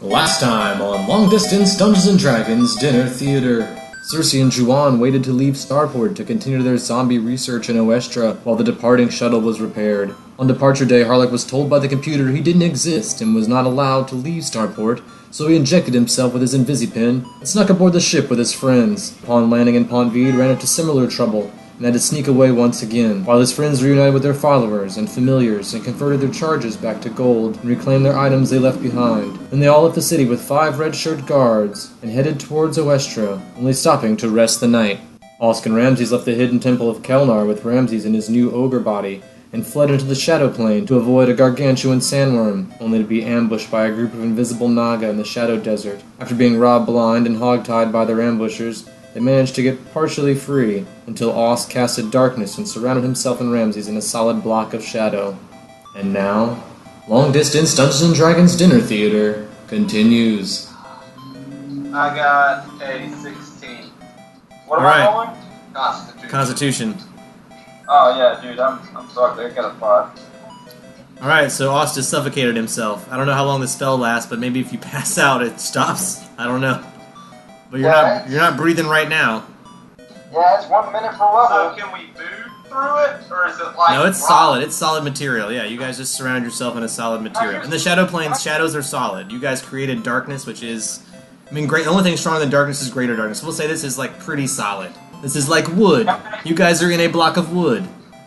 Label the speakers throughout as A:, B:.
A: Last time on Long Distance Dungeons & Dragons Dinner Theater. Cersei and Juan waited to leave Starport to continue their zombie research in Oestra while the departing shuttle was repaired. On departure day, Harlock was told by the computer he didn't exist and was not allowed to leave Starport, so he injected himself with his Invisipin and snuck aboard the ship with his friends. Upon landing in Pont Vide, ran into similar trouble and had to sneak away once again, while his friends reunited with their followers and familiars and converted their charges back to gold and reclaimed their items they left behind. Then they all left the city with 5 red-shirt guards and headed towards Oestra, only stopping to rest the night. Osk and Ramses left the hidden temple of Kelnar with Ramses in his new ogre body and fled into the Shadow Plane to avoid a gargantuan sandworm, only to be ambushed by a group of invisible Naga in the Shadow Desert. After being robbed blind and hogtied by their ambushers, they managed to get partially free, until Osk casted darkness and surrounded himself and Ramses in a solid block of shadow. And now, Long Distance Dungeons & Dragons Dinner Theater continues.
B: I got a 16. What am I rolling?
A: Constitution.
B: Oh yeah, dude, I'm sorry, I got a 5.
A: Alright, so Osk just suffocated himself. I don't know how long the spell lasts, but maybe if you pass out it stops. I don't know. But you're not breathing right now.
B: Yeah, it's 1 minute per level. So can we move through it, or is it like?
A: No, it's solid. It's solid material. Yeah, you guys just surround yourself in a solid material. In the Shadow Planes, shadows are solid. You guys created darkness, which is, great. The only thing stronger than darkness is greater darkness. We'll say this is like pretty solid. This is like wood. You guys are in a block of wood.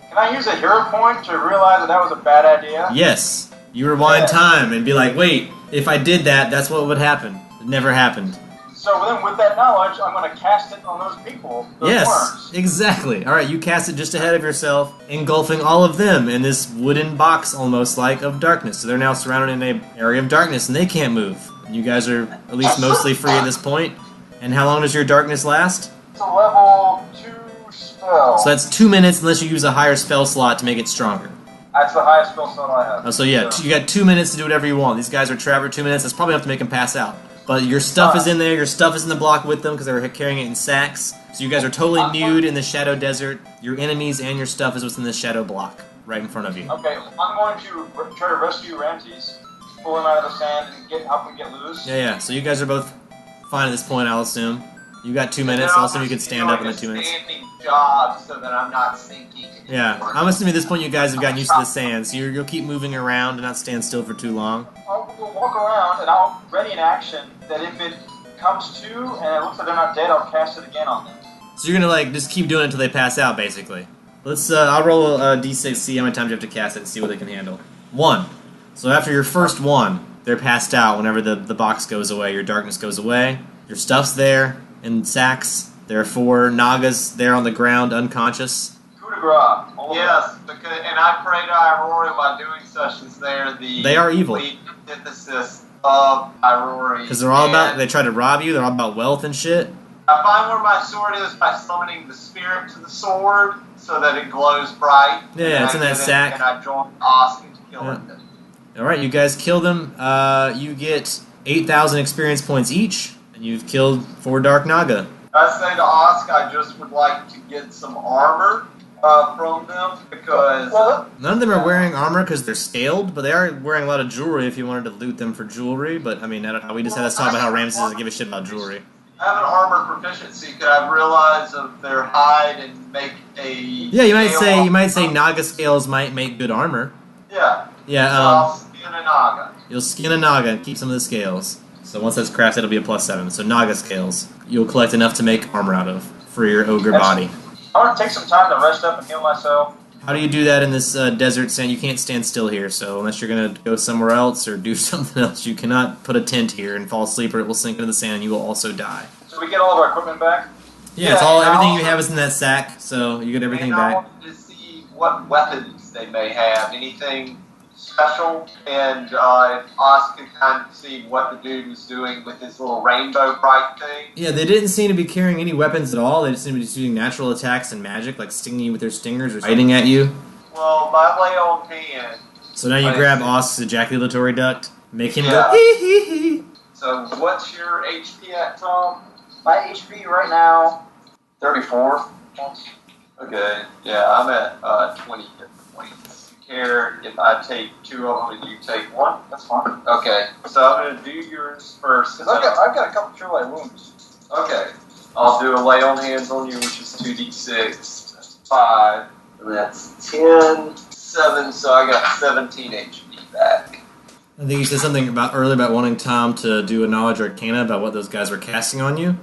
B: Can I use a hero point to realize that was a bad idea?
A: Yes. You rewind time and be like, wait, if I did that, that's what would happen. It never happened.
B: So then, with that knowledge, I'm going to cast it on those people, those worms.
A: Exactly. All right, you cast it just ahead of yourself, engulfing all of them in this wooden box, almost like, of darkness. So they're now surrounded in an area of darkness, and they can't move. And you guys are at least mostly free at this point. And how long does your darkness last?
B: It's a level 2 spell.
A: So that's 2 minutes, unless you use a higher spell slot to make it stronger.
B: That's the highest spell slot I have.
A: Oh, so yeah, you got 2 minutes to do whatever you want. These guys are trapped for 2 minutes. That's probably enough to make them pass out. But your stuff is in there, your stuff is in the block with them because they were carrying it in sacks. So you guys are totally nude in the Shadow Desert. Your enemies and your stuff is what's in the Shadow block right in front of you.
B: Okay, I'm going to try to rescue Ramses, pull him out of the sand, and help him get loose.
A: Yeah, so you guys are both fine at this point, I'll assume. You got 2 minutes, I'll assume you can stand up in the 2 minutes.
B: Standing job so that I'm not sinking.
A: Yeah, I'm assuming at this point you guys have gotten used to the sand, so you'll keep moving around and not stand still for too long.
B: I'll walk around and I'll ready an action that if it comes to and it looks like they're not dead, I'll cast it again on them.
A: So you're gonna just keep doing it until they pass out, basically. I'll roll a d6, see how many times you have to cast it, and see what they can handle. 1. So after your first 1, they're passed out whenever the box goes away, your darkness goes away, your stuff's there in sacks. There are 4 Nagas there on the ground, unconscious.
B: Coup de grace. Yes, and I pray to Aurora by doing such as
A: they are evil.
B: Antithesis of Aurora.
A: Because they're all about, they try to rob you, they're all about wealth and shit.
B: I find where my sword is by summoning the spirit to the sword so that it glows bright.
A: Yeah, it's in that sack.
B: And I join Osk to kill it.
A: Alright, you guys kill them. You get 8,000 experience points each, and you've killed 4 Dark Naga.
B: I say to Osk, I just would like to get some armor from them because
A: none of them are wearing armor because they're scaled, but they are wearing a lot of jewelry if you wanted to loot them for jewelry. But I mean, I don't know. We just had this talk about how Ramses doesn't give a shit about jewelry.
B: I have an armor proficiency. Could I realize of their hide and make a?
A: Yeah, you might say Naga scales might make good armor.
B: Yeah.
A: Yeah.
B: So I'll skin a Naga.
A: You'll skin a Naga and keep some of the scales. So once that's crafted, it'll be a +7. So Naga scales, you'll collect enough to make armor out of for your ogre body.
B: I want to take some time to rest up and heal myself.
A: How do you do that in this desert sand? You can't stand still here, so unless you're going to go somewhere else or do something else, you cannot put a tent here and fall asleep or it will sink into the sand and you will also die.
B: So we get all of our equipment back?
A: Yeah, it's all everything you have is in that sack, so you get everything back.
B: I wanted to see what weapons they may have, anything special, and Osk could kind of see what the dude was doing with his little rainbow bright thing.
A: Yeah, they didn't seem to be carrying any weapons at all. They just seemed to be just using natural attacks and magic, like stinging you with their stingers or biting at you.
B: Well, my lay on hand.
A: So now you grab Osk's ejaculatory duct, make him go hee hee hee.
B: So what's your HP at, Tom? My HP right now, 34. Okay, yeah, I'm at 20 hit points. care if I take 2 of them and you take 1?
C: That's fine.
B: Okay, so I'm going to do yours first.
C: Because I've got a couple true light wounds.
B: Okay, I'll do a lay on hands on you, which is 2d6. That's 5. And that's 10, 7, so I got 17 HP back.
A: I think you said something earlier about wanting Tom to do a knowledge arcana about what those guys were casting on you.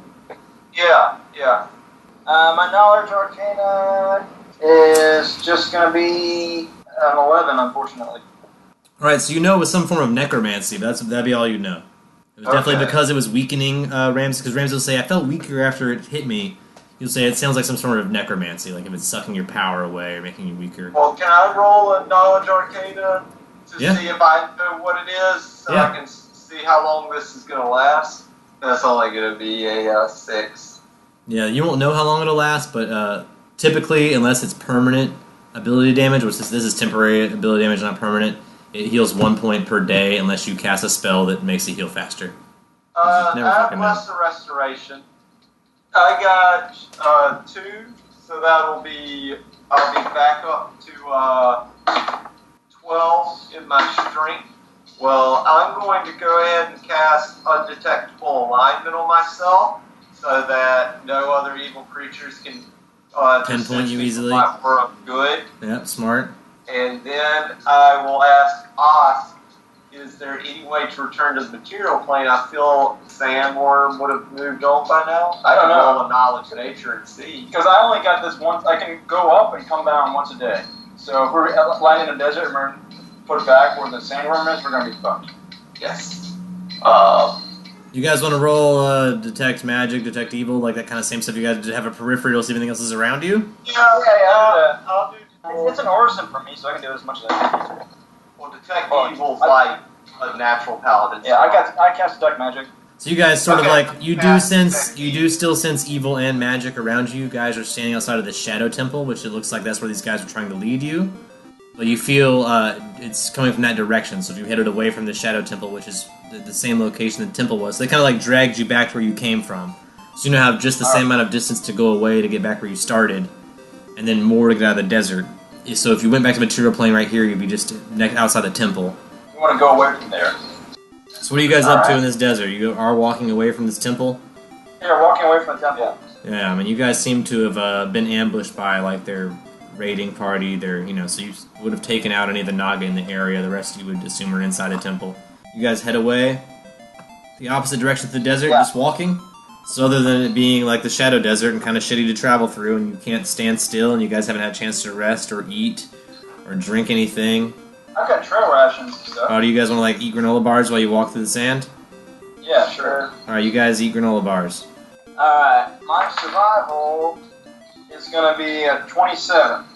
B: Yeah.
C: My knowledge arcana is just going to be an 11, unfortunately.
A: Alright, so you know it was some form of necromancy. That'd be all you know. It was definitely because it was weakening Ramsey, because Ramsey will say, I felt weaker after it hit me. You'll say it sounds like some sort of necromancy, like if it's sucking your power away or making you weaker.
B: Well, can I roll a knowledge arcana to see if I know what it is, so I can see how long this is going to last? That's only going to be a 6.
A: Yeah, you won't know how long it'll last, but typically, unless it's permanent ability damage, which this is temporary ability damage, not permanent, it heals 1 point per day unless you cast a spell that makes it heal faster.
B: I have Lesser Restoration. I got 2, so I'll be back up to 12 in my strength. Well, I'm going to go ahead and cast Undetectable Alignment on myself, so that no other evil creatures can
A: pinpoint you easily.
B: For a good.
A: Yep, smart.
B: And then I will ask Osk, is there any way to return to the material plane? I feel Sandworm would have moved on by now.
C: I don't know.
B: Roll a knowledge nature and see.
C: Because I only got this once. I can go up and come down once a day. So if we're lying in a desert and we're put back where the sandworm is, we're going to be fucked.
B: Yes.
A: You guys want to roll detect magic, detect evil, like that kind of same stuff? You guys have a periphery to see if anything else is around you?
C: Yeah. I'll do. It's an orison for me, so I can do as much as I can.
B: Well, detect evil's like a natural paladin.
C: Yeah, I cast detect magic.
A: So you guys sort of like you do still sense evil and magic around you. You guys are standing outside of the Shadow Temple, which it looks like that's where these guys are trying to lead you. But you feel it's coming from that direction. So if you headed away from the Shadow Temple, which is the same location the temple was, so they kind of like dragged you back to where you came from. So you now have just the same amount of distance to go away to get back where you started, and then more to get out of the desert. So if you went back to material plane right here, you'd be just outside the temple.
C: We want to go away from there.
A: So what are you guys up to in this desert? You are walking away from this temple?
C: Yeah, walking away from the temple.
A: Yeah, I mean, you guys seem to have been ambushed by, like, their raiding party. So you would have taken out any of the Naga in the area. The rest you would assume are inside the temple. You guys head away the opposite direction of the desert, just walking? So other than it being like the Shadow Desert and kind of shitty to travel through, and you can't stand still, and you guys haven't had a chance to rest or eat or drink anything.
C: I've got trail rations and stuff.
A: Oh, do you guys want to like eat granola bars while you walk through the sand?
C: Yeah, sure.
A: Alright, you guys eat granola bars.
C: Alright, my survival is going to be a 27.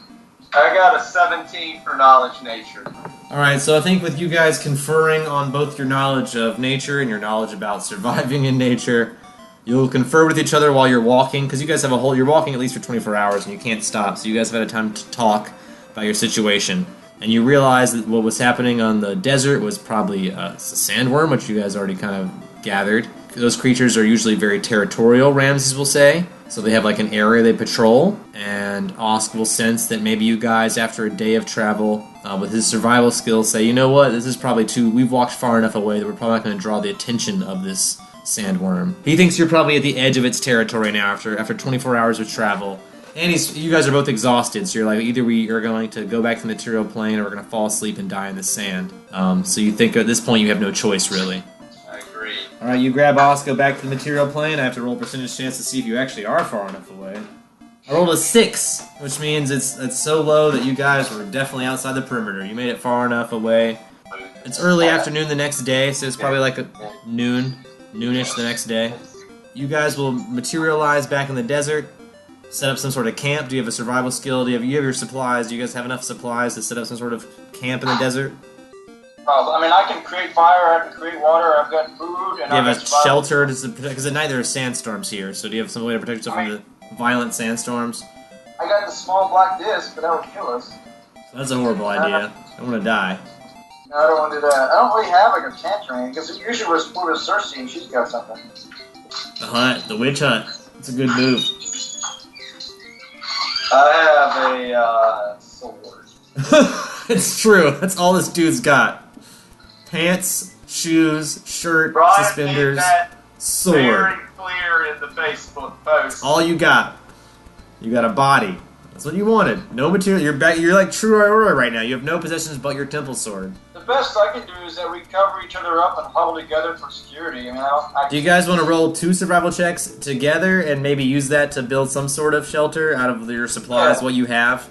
B: I got a 17 for knowledge nature.
A: Alright, so I think with you guys conferring on both your knowledge of nature and your knowledge about surviving in nature, you'll confer with each other while you're walking, because you guys have you're walking at least for 24 hours and you can't stop, so you guys have had a time to talk about your situation. And you realize that what was happening on the desert was probably a sandworm, which you guys already kind of gathered. Those creatures are usually very territorial, Ramses will say. So they have like an area they patrol, and Osk will sense that maybe you guys, after a day of travel, with his survival skills, say, you know what, this is probably we've walked far enough away that we're probably not going to draw the attention of this sandworm. He thinks you're probably at the edge of its territory now after 24 hours of travel. And you guys are both exhausted, so you're like, either we are going to go back to the material plane or we're going to fall asleep and die in the sand. So you think at this point you have no choice, really.
B: I agree.
A: Alright, you grab Oscar back to the material plane. I have to roll a percentage chance to see if you actually are far enough away. I rolled a 6, which means it's so low that you guys were definitely outside the perimeter. You made it far enough away. It's early afternoon the next day, so it's probably like noonish the next day. You guys will materialize back in the desert, set up some sort of camp. Do you have a survival skill? You have your supplies? Do you guys have enough supplies to set up some sort of camp in the desert?
C: I mean, I can create fire, I can create water, I've got food, and
A: do you have a shelter to protect? Because at night there are sandstorms here, so do you have some way to protect yourself from the violent sandstorms?
C: I got the small black disc, but that would kill us.
A: So that's a horrible idea. I want to die.
C: No, I don't want to do that. I don't really have like a tent train, because usually we're split with Cersei and she's got something.
A: The hunt, the witch hunt. It's a good move.
B: I have a sword.
A: It's true. That's all this dude's got. Pants, shoes, shirt,
B: Brian
A: suspenders,
B: made that
A: sword.
B: very clear in the Facebook post.
A: All you got. You got a body. That's what you wanted. No material. You're like true Aurora right now. You have no possessions but your temple sword.
C: The best I can do is that we cover each other up and huddle together for security. I mean,
A: Do you guys want to roll 2 survival checks together and maybe use that to build some sort of shelter out of your supplies, what you have?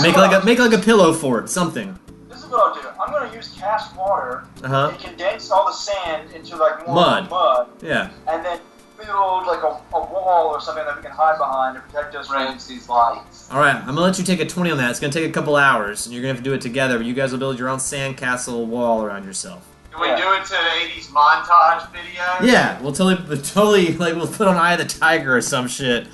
A: Make like a pillow fort, something.
C: This is what I'll do. I'm going to use cast water and condense all the sand into like more mud.
A: Yeah.
C: And then build like a wall or something that we can hide behind to protect us from
B: Ramsey's lights.
A: Alright, I'm going to let you take a 20 on that. It's going to take a couple hours, and you're going to have to do it together, but you guys will build your own sandcastle wall around yourself.
B: Can we do it to the 80s montage video?
A: Yeah, we'll totally, like, we'll put on Eye of the Tiger or some shit.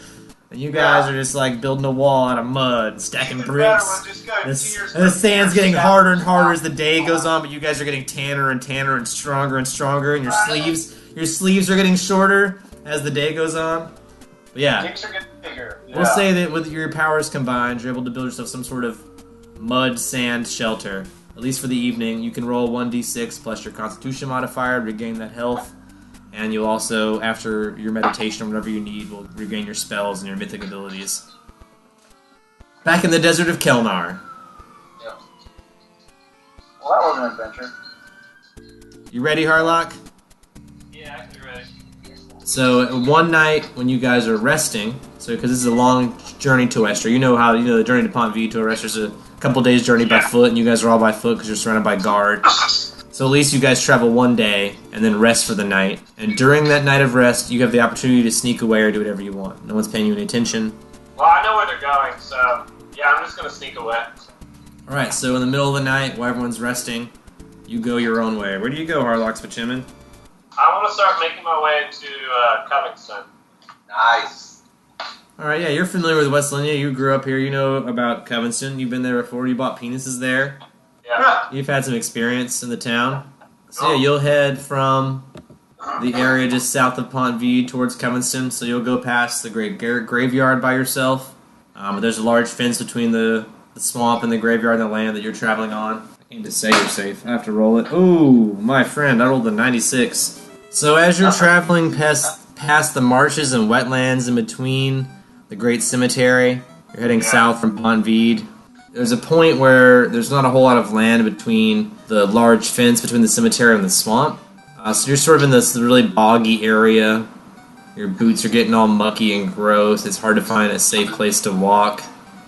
A: And you guys are just, like, building a wall out of mud, stacking bricks. And the sand's getting harder and harder as the day goes on, but you guys are getting tanner and tanner and stronger, and your sleeves are getting shorter as the day goes on. But yeah.
C: Dicks are getting bigger.
A: We'll say that with your powers combined, you're able to build yourself some sort of mud sand shelter. At least for the evening. You can roll 1d6 plus your constitution modifier to regain that health. And you'll also, after your meditation or whatever you need, will regain your spells and your mythic abilities. Back in the desert of Kelnar.
C: Yep. Well, that was an adventure.
A: You ready, Harlock?
D: Yeah, I can be ready.
A: So one night when you guys are resting, because this is a long journey to Estra, you know the journey to Pont V to Estra is a couple days journey by foot, and you guys are all by foot because you're surrounded by guards. So at least you guys travel one day and then rest for the night. And during that night of rest, you have the opportunity to sneak away or do whatever you want. No one's paying you any attention.
D: Well, I know where they're going, so yeah, I'm just gonna sneak away.
A: Alright, so in the middle of the night, while everyone's resting, you go your own way. Where do you go, Harlock Spachimin?
D: I want to start making my way to Covington.
B: Nice.
A: Alright, yeah, you're familiar with West Linya. You grew up here. You know about Covington. You've been there before. You bought penises there.
D: Yeah.
A: You've had some experience in the town. So yeah, you'll head from the area just south of Pont V towards Covington. So you'll go past the great graveyard by yourself. There's a large fence between the swamp and the graveyard and the land that you're traveling on. I came to say you're safe. I have to roll it. Ooh, my friend, I rolled a 96. So as you're traveling past the marshes and wetlands in between the great cemetery, you're heading south from Pont Vide. There's a point where there's not a whole lot of land between the large fence between the cemetery and the swamp. So you're sort of in this really boggy area. Your boots are getting all mucky and gross. It's hard to find a safe place to walk.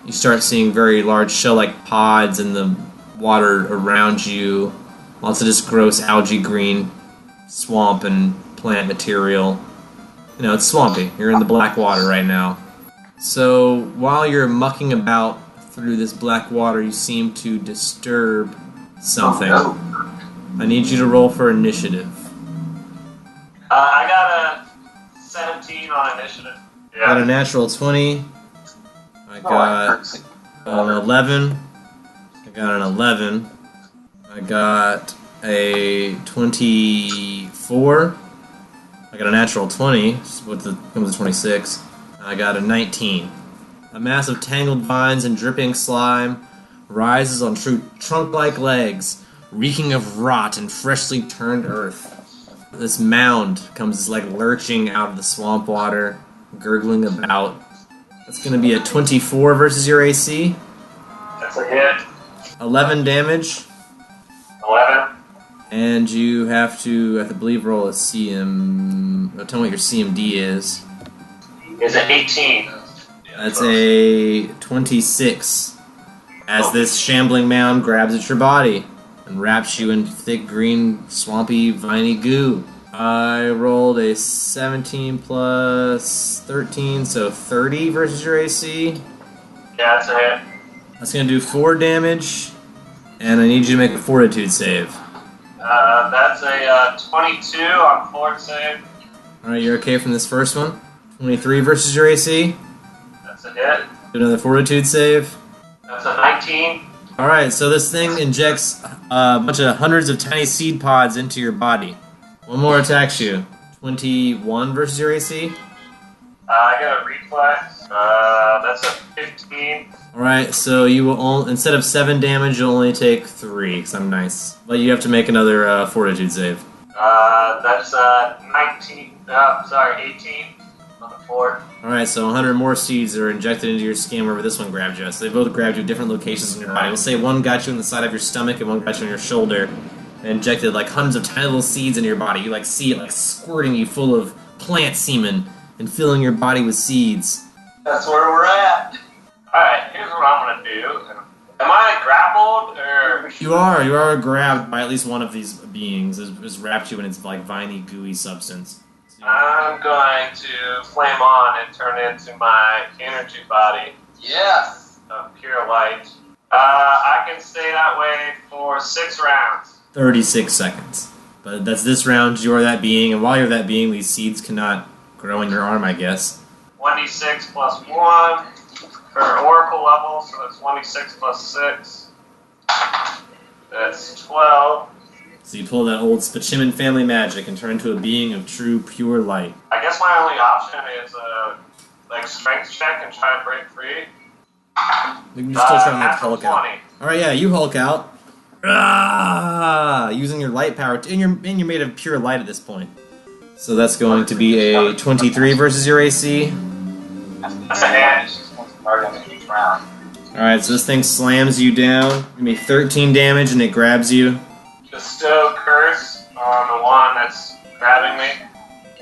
A: You start seeing very large shell-like pods in the water around you. Lots of just gross algae green swamp and plant material. You know, it's swampy. You're in the black water right now. So while you're mucking about through this black water, you seem to disturb something. I need you to roll for initiative.
D: I got a 17 on initiative. Yeah.
A: I got a natural 20. I got an 11. I got an 11. I got a 24. I got a natural 20, with comes to 26. I got a 19. A mass of tangled vines and dripping slime rises on trunk-like legs, reeking of rot and freshly turned earth. This mound comes like lurching out of the swamp water, gurgling about. That's going to be a 24 versus your AC.
D: That's a hit.
A: 11 damage.
D: 11.
A: And you have to, I believe, roll a CM... Tell me what your CMD is.
D: Is it 18?
A: That's a 26. As this shambling mound grabs at your body and wraps you in thick green, swampy, viney goo. I rolled a 17 plus 13, so 30 versus your AC.
D: Yeah, that's a hit.
A: That's going to do 4 damage, and I need you to make a fortitude save.
D: That's a 22 on fort save.
A: Alright, you're okay from this first one. 23 versus your AC.
D: That's a hit.
A: Do another fortitude save.
D: That's a 19.
A: Alright, so this thing injects a bunch of hundreds of tiny seed pods into your body. One more attacks you. 21 versus your AC.
D: I got a reflex. That's a 15.
A: Alright, so you will instead of 7 damage, you'll only take 3, because I'm nice. But you have to make another fortitude save.
D: That's 19. 18 on the 4.
A: Alright, so 100 more seeds are injected into your skin wherever this one grabbed you. So they both grabbed you at different locations in your body. We'll say one got you in the side of your stomach and one got you on your shoulder. And injected like hundreds of tiny little seeds into your body. You like see it like squirting you full of plant semen and filling your body with seeds.
B: That's where we're at.
D: Alright, here's what I'm gonna do. Am I grappled, or...?
A: You are grabbed by at least one of these beings. It's wrapped you in its like viney, gooey substance.
D: I'm going to flame on and turn into my energy body
B: Yes.
D: of pure light. I can stay that way for 6 rounds.
A: 36 seconds. But that's this round, you are that being, and while you're that being, these seeds cannot grow in your arm, I guess.
D: 1d6 plus 1 for oracle level, so that's 1d6 plus 6. That's 12.
A: So you pull that old Spachiman family magic and turn into a being of true, pure light.
D: I guess my only option is like strength check and try to break free.
A: You can just still try to make
D: Natural
A: Hulk out.
D: 20.
A: Alright, yeah, you Hulk out. Ah, using your light power, and you're made of pure light at this point. So that's going to be a 23 versus your AC.
D: That's a hand.
A: Alright, so this thing slams you down. Give me 13 damage and it grabs you.
D: Bestow curse on the one that's grabbing me.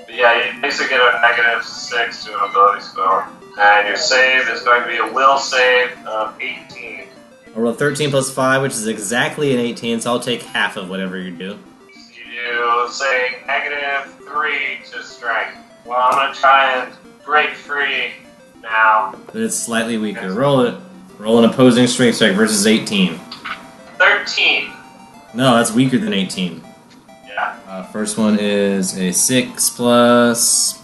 D: But yeah, you basically get a -6 to an ability spell. And your save is going to be a will save of 18.
A: I'll roll 13 plus 5, which is exactly an 18, so I'll take half of whatever you do.
D: So you do, say, -3 to strength. Well, I'm going to try and break free now.
A: But it's slightly weaker. Roll it. Roll an opposing strength check versus 18.
D: 13.
A: No, that's weaker than 18.
D: Yeah.
A: First one is a 6 plus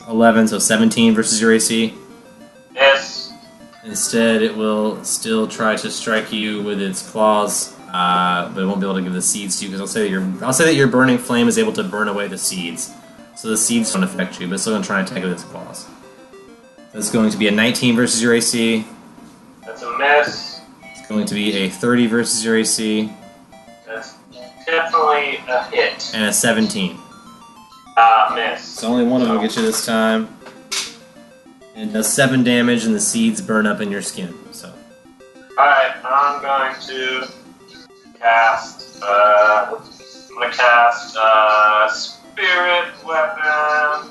A: 11, so 17 versus your AC.
D: Yes.
A: Instead, it will still try to strike you with its claws, but it won't be able to give the seeds to you because I'll say that your burning flame is able to burn away the seeds, so the seeds don't affect you, but it's still going to try and attack you with its claws. That's going to be a 19 versus your AC.
D: That's a miss.
A: It's going to be a 30 versus your AC.
D: That's definitely a hit.
A: And a 17.
D: Miss.
A: So only one of them will get you this time. And it does 7 damage, and the seeds burn up in your skin. So.
D: Alright, I'm going to cast, Spirit Weapon.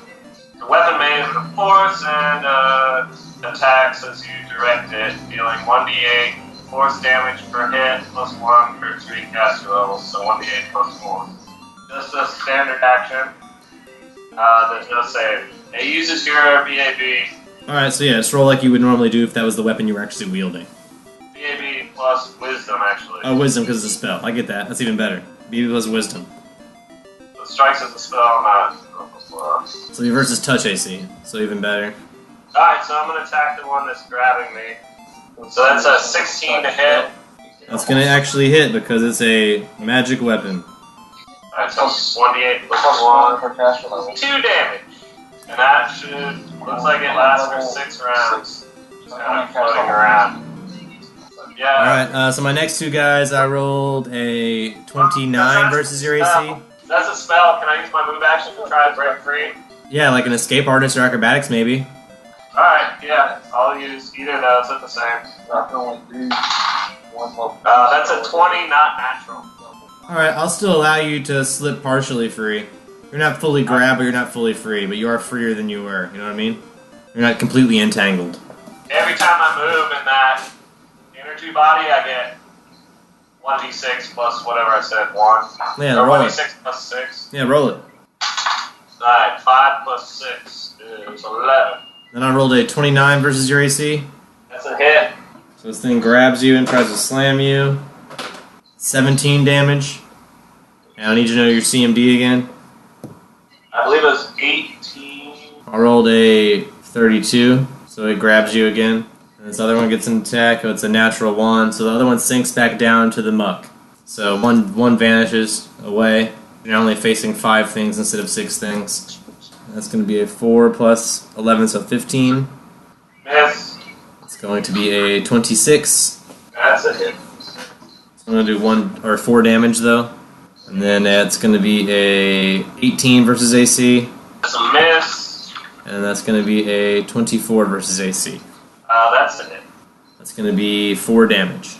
D: The weapon made of the Force and attacks as you direct it, dealing 1d8 force damage per hit, plus 1 per 3 caster levels, so 1d8 plus 4. Just a standard action. There's no save. It uses your BAB.
A: Alright, so yeah, just roll like you would normally do if that was the weapon you were actually wielding.
D: BAB plus wisdom, actually.
A: Oh, wisdom because it's a spell. I get that. That's even better. BAB plus wisdom.
D: So strikes as a spell, not.
A: So your versus touch AC. So even better.
D: Alright, so I'm going to attack the one that's grabbing me. So that's a 16 to hit.
A: That's going to actually hit because it's a magic weapon.
D: Alright, so 1d8 plus 1. 2 damage. And that looks like it lasts for 6 rounds. Just kind of floating around. Yeah.
A: Alright, so my next two guys, I rolled a 29 versus your AC.
D: That's a spell. Can I use my move action to try to break free?
A: Yeah, like an escape artist or acrobatics, maybe.
D: Alright, yeah. I'll use either of those at the same.
C: I can only do one level.
D: That's a 20, not natural.
A: Alright, I'll still allow you to slip partially free. You're not fully grabbed, but you're not fully free, but you are freer than you were, you know what I mean? You're not completely entangled.
D: Every time I move in that energy body, I get 1d6 plus whatever I said, 1.
A: Yeah,
D: or
A: roll it.
D: 1d6 plus 6.
A: Yeah, roll it.
D: Alright, 5 plus 6 is 11.
A: Then I rolled a 29 versus your AC.
D: That's a hit.
A: So this thing grabs you and tries to slam you. 17 damage. And I need you to know your CMD again.
D: I believe it was 18.
A: I rolled a 32, so it grabs you again. And this other one gets an attack, it's a natural 1, so the other one sinks back down to the muck. So one vanishes away. You're only facing 5 things instead of 6 things. That's going to be a 4 plus 11, so 15.
D: Miss.
A: It's going to be a 26.
D: That's a hit.
A: I'm going to do 4 damage, though. And then it's going to be a 18 versus AC.
D: That's a miss.
A: And that's going to be a 24 versus AC.
D: That's a hit.
A: That's going to be 4 damage.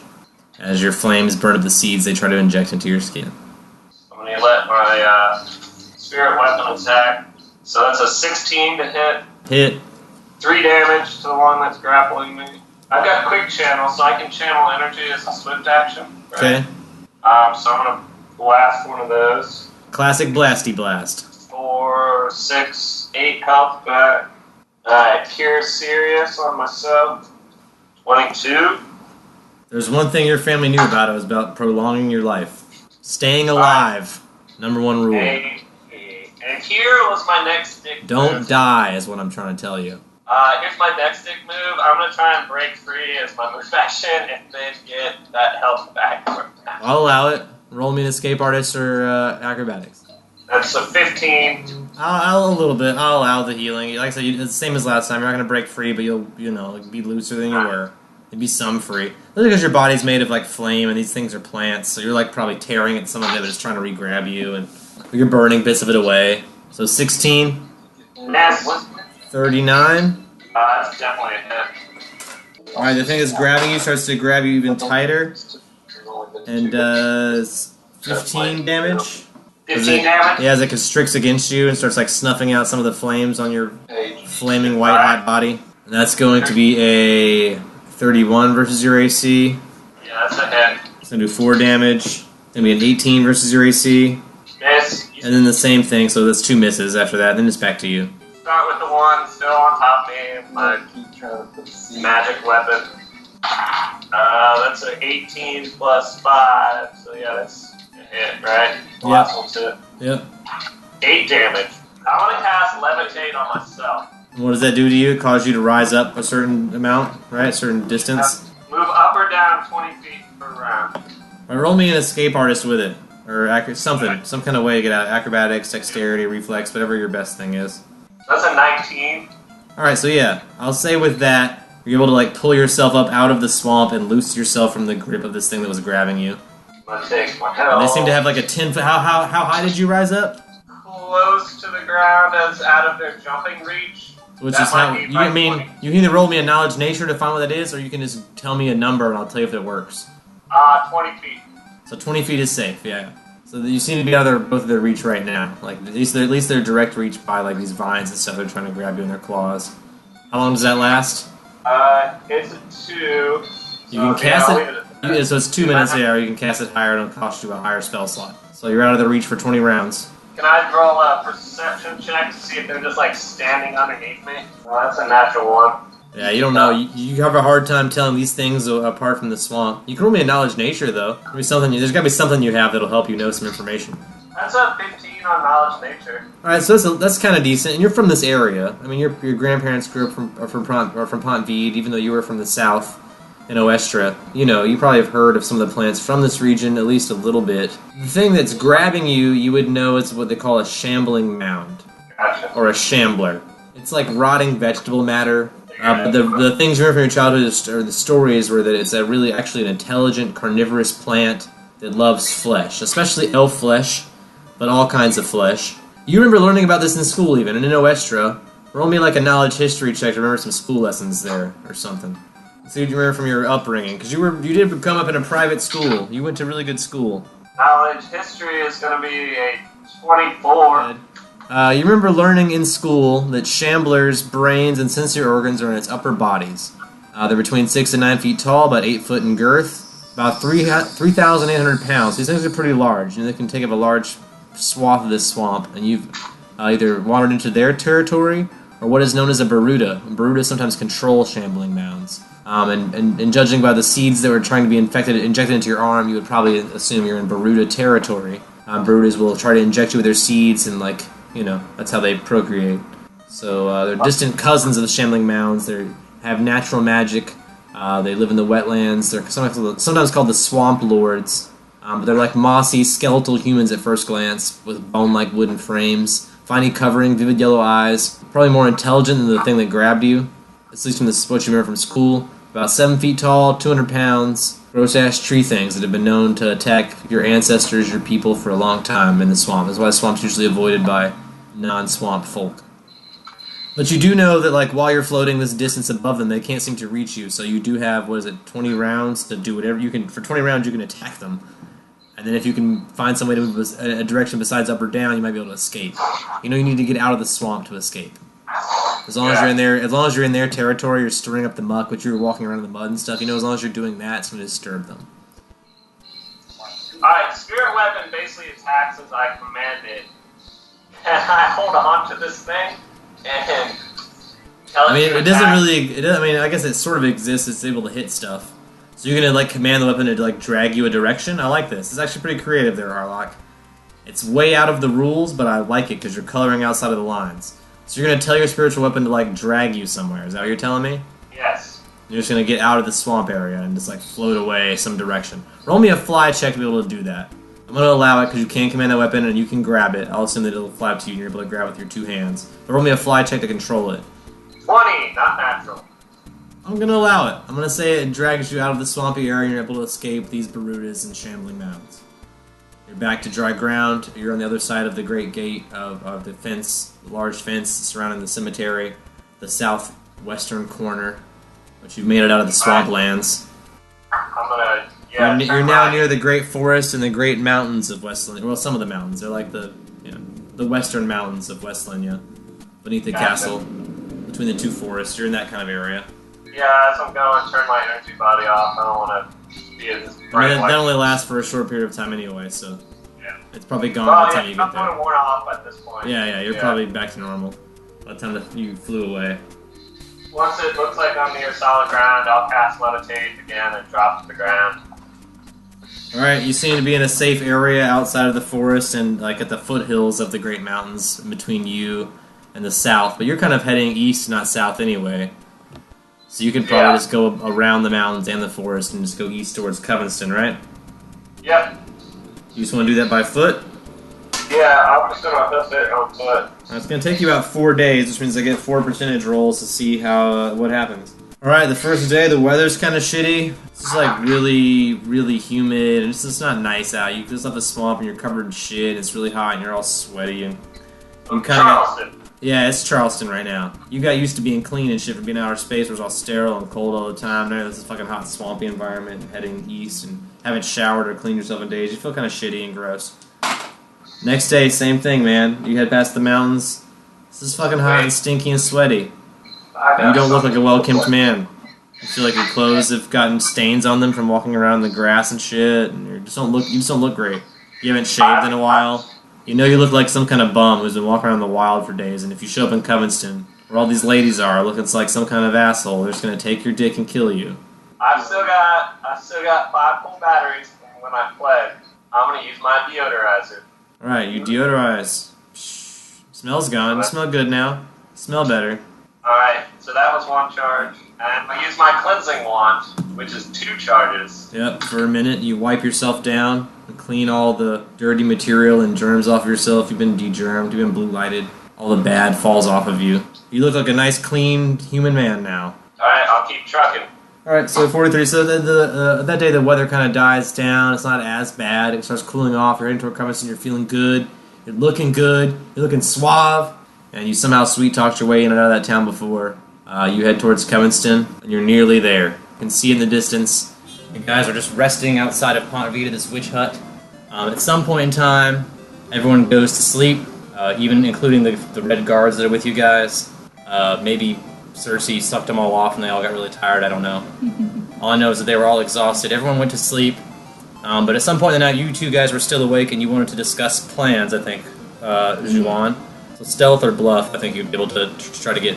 A: As your flames burn up the seeds they try to inject into your skin.
D: I'm going to let my spirit weapon attack. So that's a 16 to hit.
A: Hit.
D: 3 damage to the one that's grappling me. I've got quick channel, so I can channel energy as a swift action. Right?
A: Okay.
D: So I'm going to blast one of those.
A: Classic Blasty Blast.
D: 4, 6, 8 health back. Alright, Cure Serious on myself. 22.
A: There's one thing your family knew about. It was about prolonging your life. Staying alive. Number 1 rule.
D: And here was my next stick
A: Don't
D: move.
A: die is what I'm trying to tell you.
D: Here's my next stick move. I'm going to try and break free as my move action and then get that health back from that.
A: I'll allow it. Roll me an escape artist or acrobatics.
D: That's a 15.
A: I'll a little bit. I'll allow the healing. Like I said, it's the same as last time. You're not going to break free, but you'll be looser than you were. There'd be some free. That's because your body's made of like flame, and these things are plants, so you're like probably tearing at some of it, but it's trying to re-grab you, and you're burning bits of it away. So 16.
D: Yes.
A: 39.
D: That's definitely a hit.
A: Alright, the thing that's grabbing you starts to grab you even tighter, and does 15 damage.
D: 15 damage?
A: Yeah, as it constricts against you and starts like snuffing out some of the flames on your flaming white hot body. And that's going to be a 31 versus your AC.
D: Yeah, that's a hit.
A: It's going to do 4 damage. It's going to be an 18 versus your AC.
D: Miss.
A: And then the same thing, so that's 2 misses after that. Then it's back to you.
D: Start with the one still on top of me, my magic weapon. That's an 18 plus 5, so yeah, that's a hit, right? The last one's hit.
A: Yep.
D: 8 damage. I want to cast Levitate on myself.
A: And what does that do to you? It causes you to rise up a certain amount, right? A certain distance?
D: Move up or down 20 feet per round.
A: Right, roll me an escape artist with it. Or something. Some kind of way to get out. Acrobatics, dexterity, reflex, whatever your best thing is.
D: That's a 19.
A: Alright, so yeah. I'll say with that, you're able to like pull yourself up out of the swamp and loose yourself from the grip of this thing that was grabbing you.
D: I'm going to take my
A: And
D: health.
A: they seem to have like a 10-foot... How high did you rise up?
D: Close to the ground as out of their jumping reach.
A: Which
D: That
A: is how...
D: might be my 20.
A: You can either roll me a knowledge nature to find what that is, or you can just tell me a number and I'll tell you if it works.
D: 20 feet.
A: So 20 feet is safe, yeah. So you seem to be out of both of their reach right now. Like at least they're direct reach by like these vines and stuff. They're trying to grab you in their claws. How long does that last?
D: It's a 2.
A: You can cast
D: I'll
A: it.
D: leave at that.
A: So it's 2 minutes, yeah. Or you can cast it higher, and it'll cost you a higher spell slot. So you're out of the reach for 20 rounds.
D: Can I roll a perception check to see if they're just like standing underneath me? That's a natural 1.
A: Yeah, you don't know. You have a hard time telling these things apart from the swamp. You can roll me a knowledge nature though. There's got to be something you have that'll help you know some information.
D: That's a 15 on knowledge nature.
A: All right, so that's kind of decent. And you're from this area. I mean, your grandparents grew up from Pont Vide, even though you were from the south in Oestra. You know, you probably have heard of some of the plants from this region at least a little bit. The thing that's grabbing you, you would know is what they call a shambling mound.
D: Gotcha.
A: Or a shambler. It's like rotting vegetable matter. But the things you remember from your childhood or the stories were that it's actually an intelligent carnivorous plant that loves flesh, especially elf flesh, but all kinds of flesh. You remember learning about this in school even, and in Oestra. Roll me like a knowledge history check to remember some school lessons there or something. See what you remember from your upbringing, because you did come up in a private school. You went to really good school.
D: Knowledge history is going to be a 24.
A: You remember learning in school that shamblers' brains and sensory organs are in its upper bodies. They're between 6 and 9 feet tall, about 8 foot in girth, about 3,800 pounds. These things are pretty large, and they can take up a large swath of this swamp, and you've either wandered into their territory or what is known as a Baruda. Baruda sometimes control shambling mounds. And judging by the seeds that were trying to be injected into your arm, you would probably assume you're in Baruda territory. Barudas will try to inject you with their seeds, and that's how they procreate. So they're distant cousins of the shambling mounds. They have natural magic. They live in the wetlands. They're sometimes called the swamp lords. But they're like mossy, skeletal humans at first glance, with bone-like wooden frames, finely covering, vivid yellow eyes. Probably more intelligent than the thing that grabbed you. at least from this what you remember from school. About 7 feet tall, 200 pounds, gross-ass tree things that have been known to attack your ancestors, your people, for a long time in the swamp. That's why the swamp's usually avoided by non-swamp folk. But you do know that, like, while you're floating this distance above them, they can't seem to reach you, so you do have, 20 rounds to do whatever you can. For 20 rounds, you can attack them. And then if you can find some way to move a direction besides up or down, you might be able to escape. You know you need to get out of the swamp to escape. As long as you're in their territory, you're stirring up the muck, but you're walking around in the mud and stuff. You know, as long as you're doing that, it's going to disturb them.
D: Alright, spirit weapon basically attacks as I command it. And I hold on to this thing and tell it.
A: I mean,
D: to
A: it doesn't
D: attack.
A: really. I mean, I guess it sort of exists. It's able to hit stuff. So you're gonna like command the weapon to like drag you a direction. I like this. It's actually pretty creative there, Harlock. It's way out of the rules, but I like it because you're coloring outside of the lines. So you're gonna tell your spiritual weapon to like drag you somewhere. Is that what you're telling me?
D: Yes.
A: You're just gonna get out of the swamp area and just like float away some direction. Roll me a fly check to be able to do that. I'm gonna allow it because you can command that weapon and you can grab it. I'll assume that it'll fly up to you and you're able to grab it with your 2 hands. But roll me a fly check to control it.
D: 20, not natural.
A: I'm gonna allow it. I'm gonna say it drags you out of the swampy area and you're able to escape these Barutas and shambling mounds. You're back to dry ground. You're on the other side of the great gate of the fence, the large fence surrounding the cemetery, the southwestern corner. But you've made it out of the swamplands.
D: I'm gonna, yeah.
A: You're now near the great forest and the great mountains of Westland. Well, some of the mountains. They're like the western mountains of Westlandia, beneath the castle, between the 2 forests. You're in that kind of area.
D: Yeah, as I'm going, turn my energy body off. I don't want to be in this bright
A: I mean,
D: light.
A: that only lasts for a short period of time anyway, so
D: Yeah.
A: it's probably gone by the time you get
D: I'm
A: there.
D: worn off at this point.
A: Yeah, you're probably back to normal by the time that you flew away.
D: Once it looks like I'm near solid ground, I'll cast levitate again and drop to the ground.
A: Alright, you seem to be in a safe area outside of the forest and like at the foothills of the Great Mountains between you and the south, but you're kind of heading east, not south anyway. So you can probably just go around the mountains and the forest and just go east towards Covenston, right?
D: Yep.
A: You just want to do that by foot?
D: Yeah, I'm just gonna hoof it on foot.
A: It's going to take you about 4 days, which means I get 4 percentage rolls to see how what happens. Alright, the first day, the weather's kind of shitty. It's just like really, really humid, and it's just not nice out. You just left the swamp and you're covered in shit, it's really hot and you're all sweaty, and you kind of
D: Charleston.
A: Yeah, it's Charleston right now. You got used to being clean and shit from being out of space where it's all sterile and cold all the time. Now this is fucking hot, swampy environment, and heading east and haven't showered or cleaned yourself in days. You feel kind of shitty and gross. Next day, same thing, man. You head past the mountains. This is fucking hot and stinky and sweaty. And you don't look like a well-kept man. You feel like your clothes have gotten stains on them from walking around in the grass and shit, and you just don't look great. You haven't shaved in a while. You know you look like some kind of bum who's been walking around in the wild for days, and if you show up in Covenston, where all these ladies are, looking like some kind of asshole, they're just gonna take your dick and kill you.
D: I've still got 5 full batteries, and when I play, I'm gonna use my deodorizer.
A: Alright, you deodorize. Smells gone. You smell good now. Smell better.
D: Alright, so that was 1 charge. And I use my cleansing wand, which is 2 charges.
A: Yep, for a minute you wipe yourself down and clean all the dirty material and germs off of yourself. You've been de-germed, you've been blue lighted. All the bad falls off of you. You look like a nice, clean human man now.
D: Alright, I'll keep trucking.
A: Alright, so 43. So that day the weather kind of dies down. It's not as bad. It starts cooling off. You're heading toward Covenston. You're feeling good. You're looking good. You're looking suave. And you somehow sweet-talked your way in and out of that town before. You head towards Covenston, and you're nearly there. You can see in the distance, the guys are just resting outside of Ponte Vita, this witch hut. At some point in time, everyone goes to sleep, even including the red guards that are with you guys. Maybe Cersei sucked them all off and they all got really tired, I don't know. All I know is that they were all exhausted. Everyone went to sleep, but at some point in the night, you 2 guys were still awake and you wanted to discuss plans, I think, Juwan. So stealth or bluff, I think you'd be able to try to get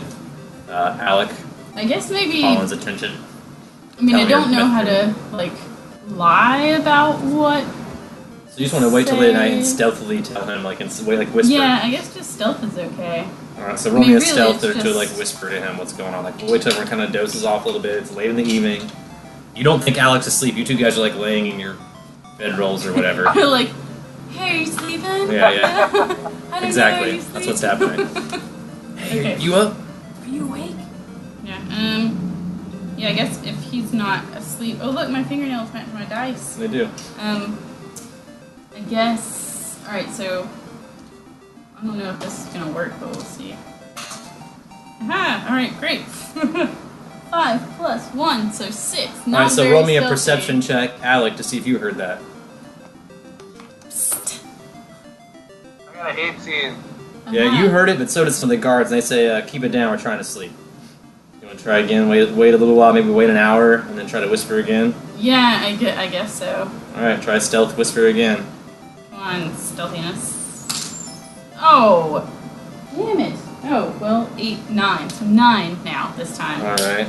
A: Alec,
E: I guess maybe.
A: Colin's attention.
E: I mean, I
A: Tell
E: don't
A: me
E: know
A: your
E: how to lie about what.
A: So you just want to wait till late at night and stealthily tell him, whisper.
E: Yeah, I guess just stealth is okay.
A: Alright, so roll me a
E: really,
A: stealth
E: it's
A: to
E: just-
A: whisper to him what's going on. Wait till everyone kind of doses off a little bit. It's late in the evening. You don't think Alec's asleep. You 2 guys are laying in your bedrolls or whatever.
E: You're like, hey, are you sleeping?
A: Yeah.
E: I don't
A: Exactly.
E: know, are you
A: That's what's
E: sleeping?
A: happening. Hey,
E: Okay.
A: you up?
E: Are you awake? Yeah. Yeah, I guess if he's not asleep. Oh, look, my fingernails match my dice.
A: They do.
E: I guess. Alright, so. I don't know if this is gonna work, but we'll see. Aha! Alright, great. 5 plus 1, so 6. Not
A: Alright, so
E: very
A: roll me a
E: stealthy.
A: perception check, Alec, to see if you heard that.
E: Psst.
F: I got an 18.
A: Yeah,
E: Uh-huh.
A: you heard it, but so did some of the guards, and they say, keep it down, we're trying to sleep. You want to try again? Wait a little while, maybe wait an hour, and then try to whisper again?
E: Yeah, I guess so.
A: Alright, try stealth whisper again.
E: Come on, stealthiness. Oh! Damn it. Oh, well, 8, 9. So 9 now, this time.
A: Alright.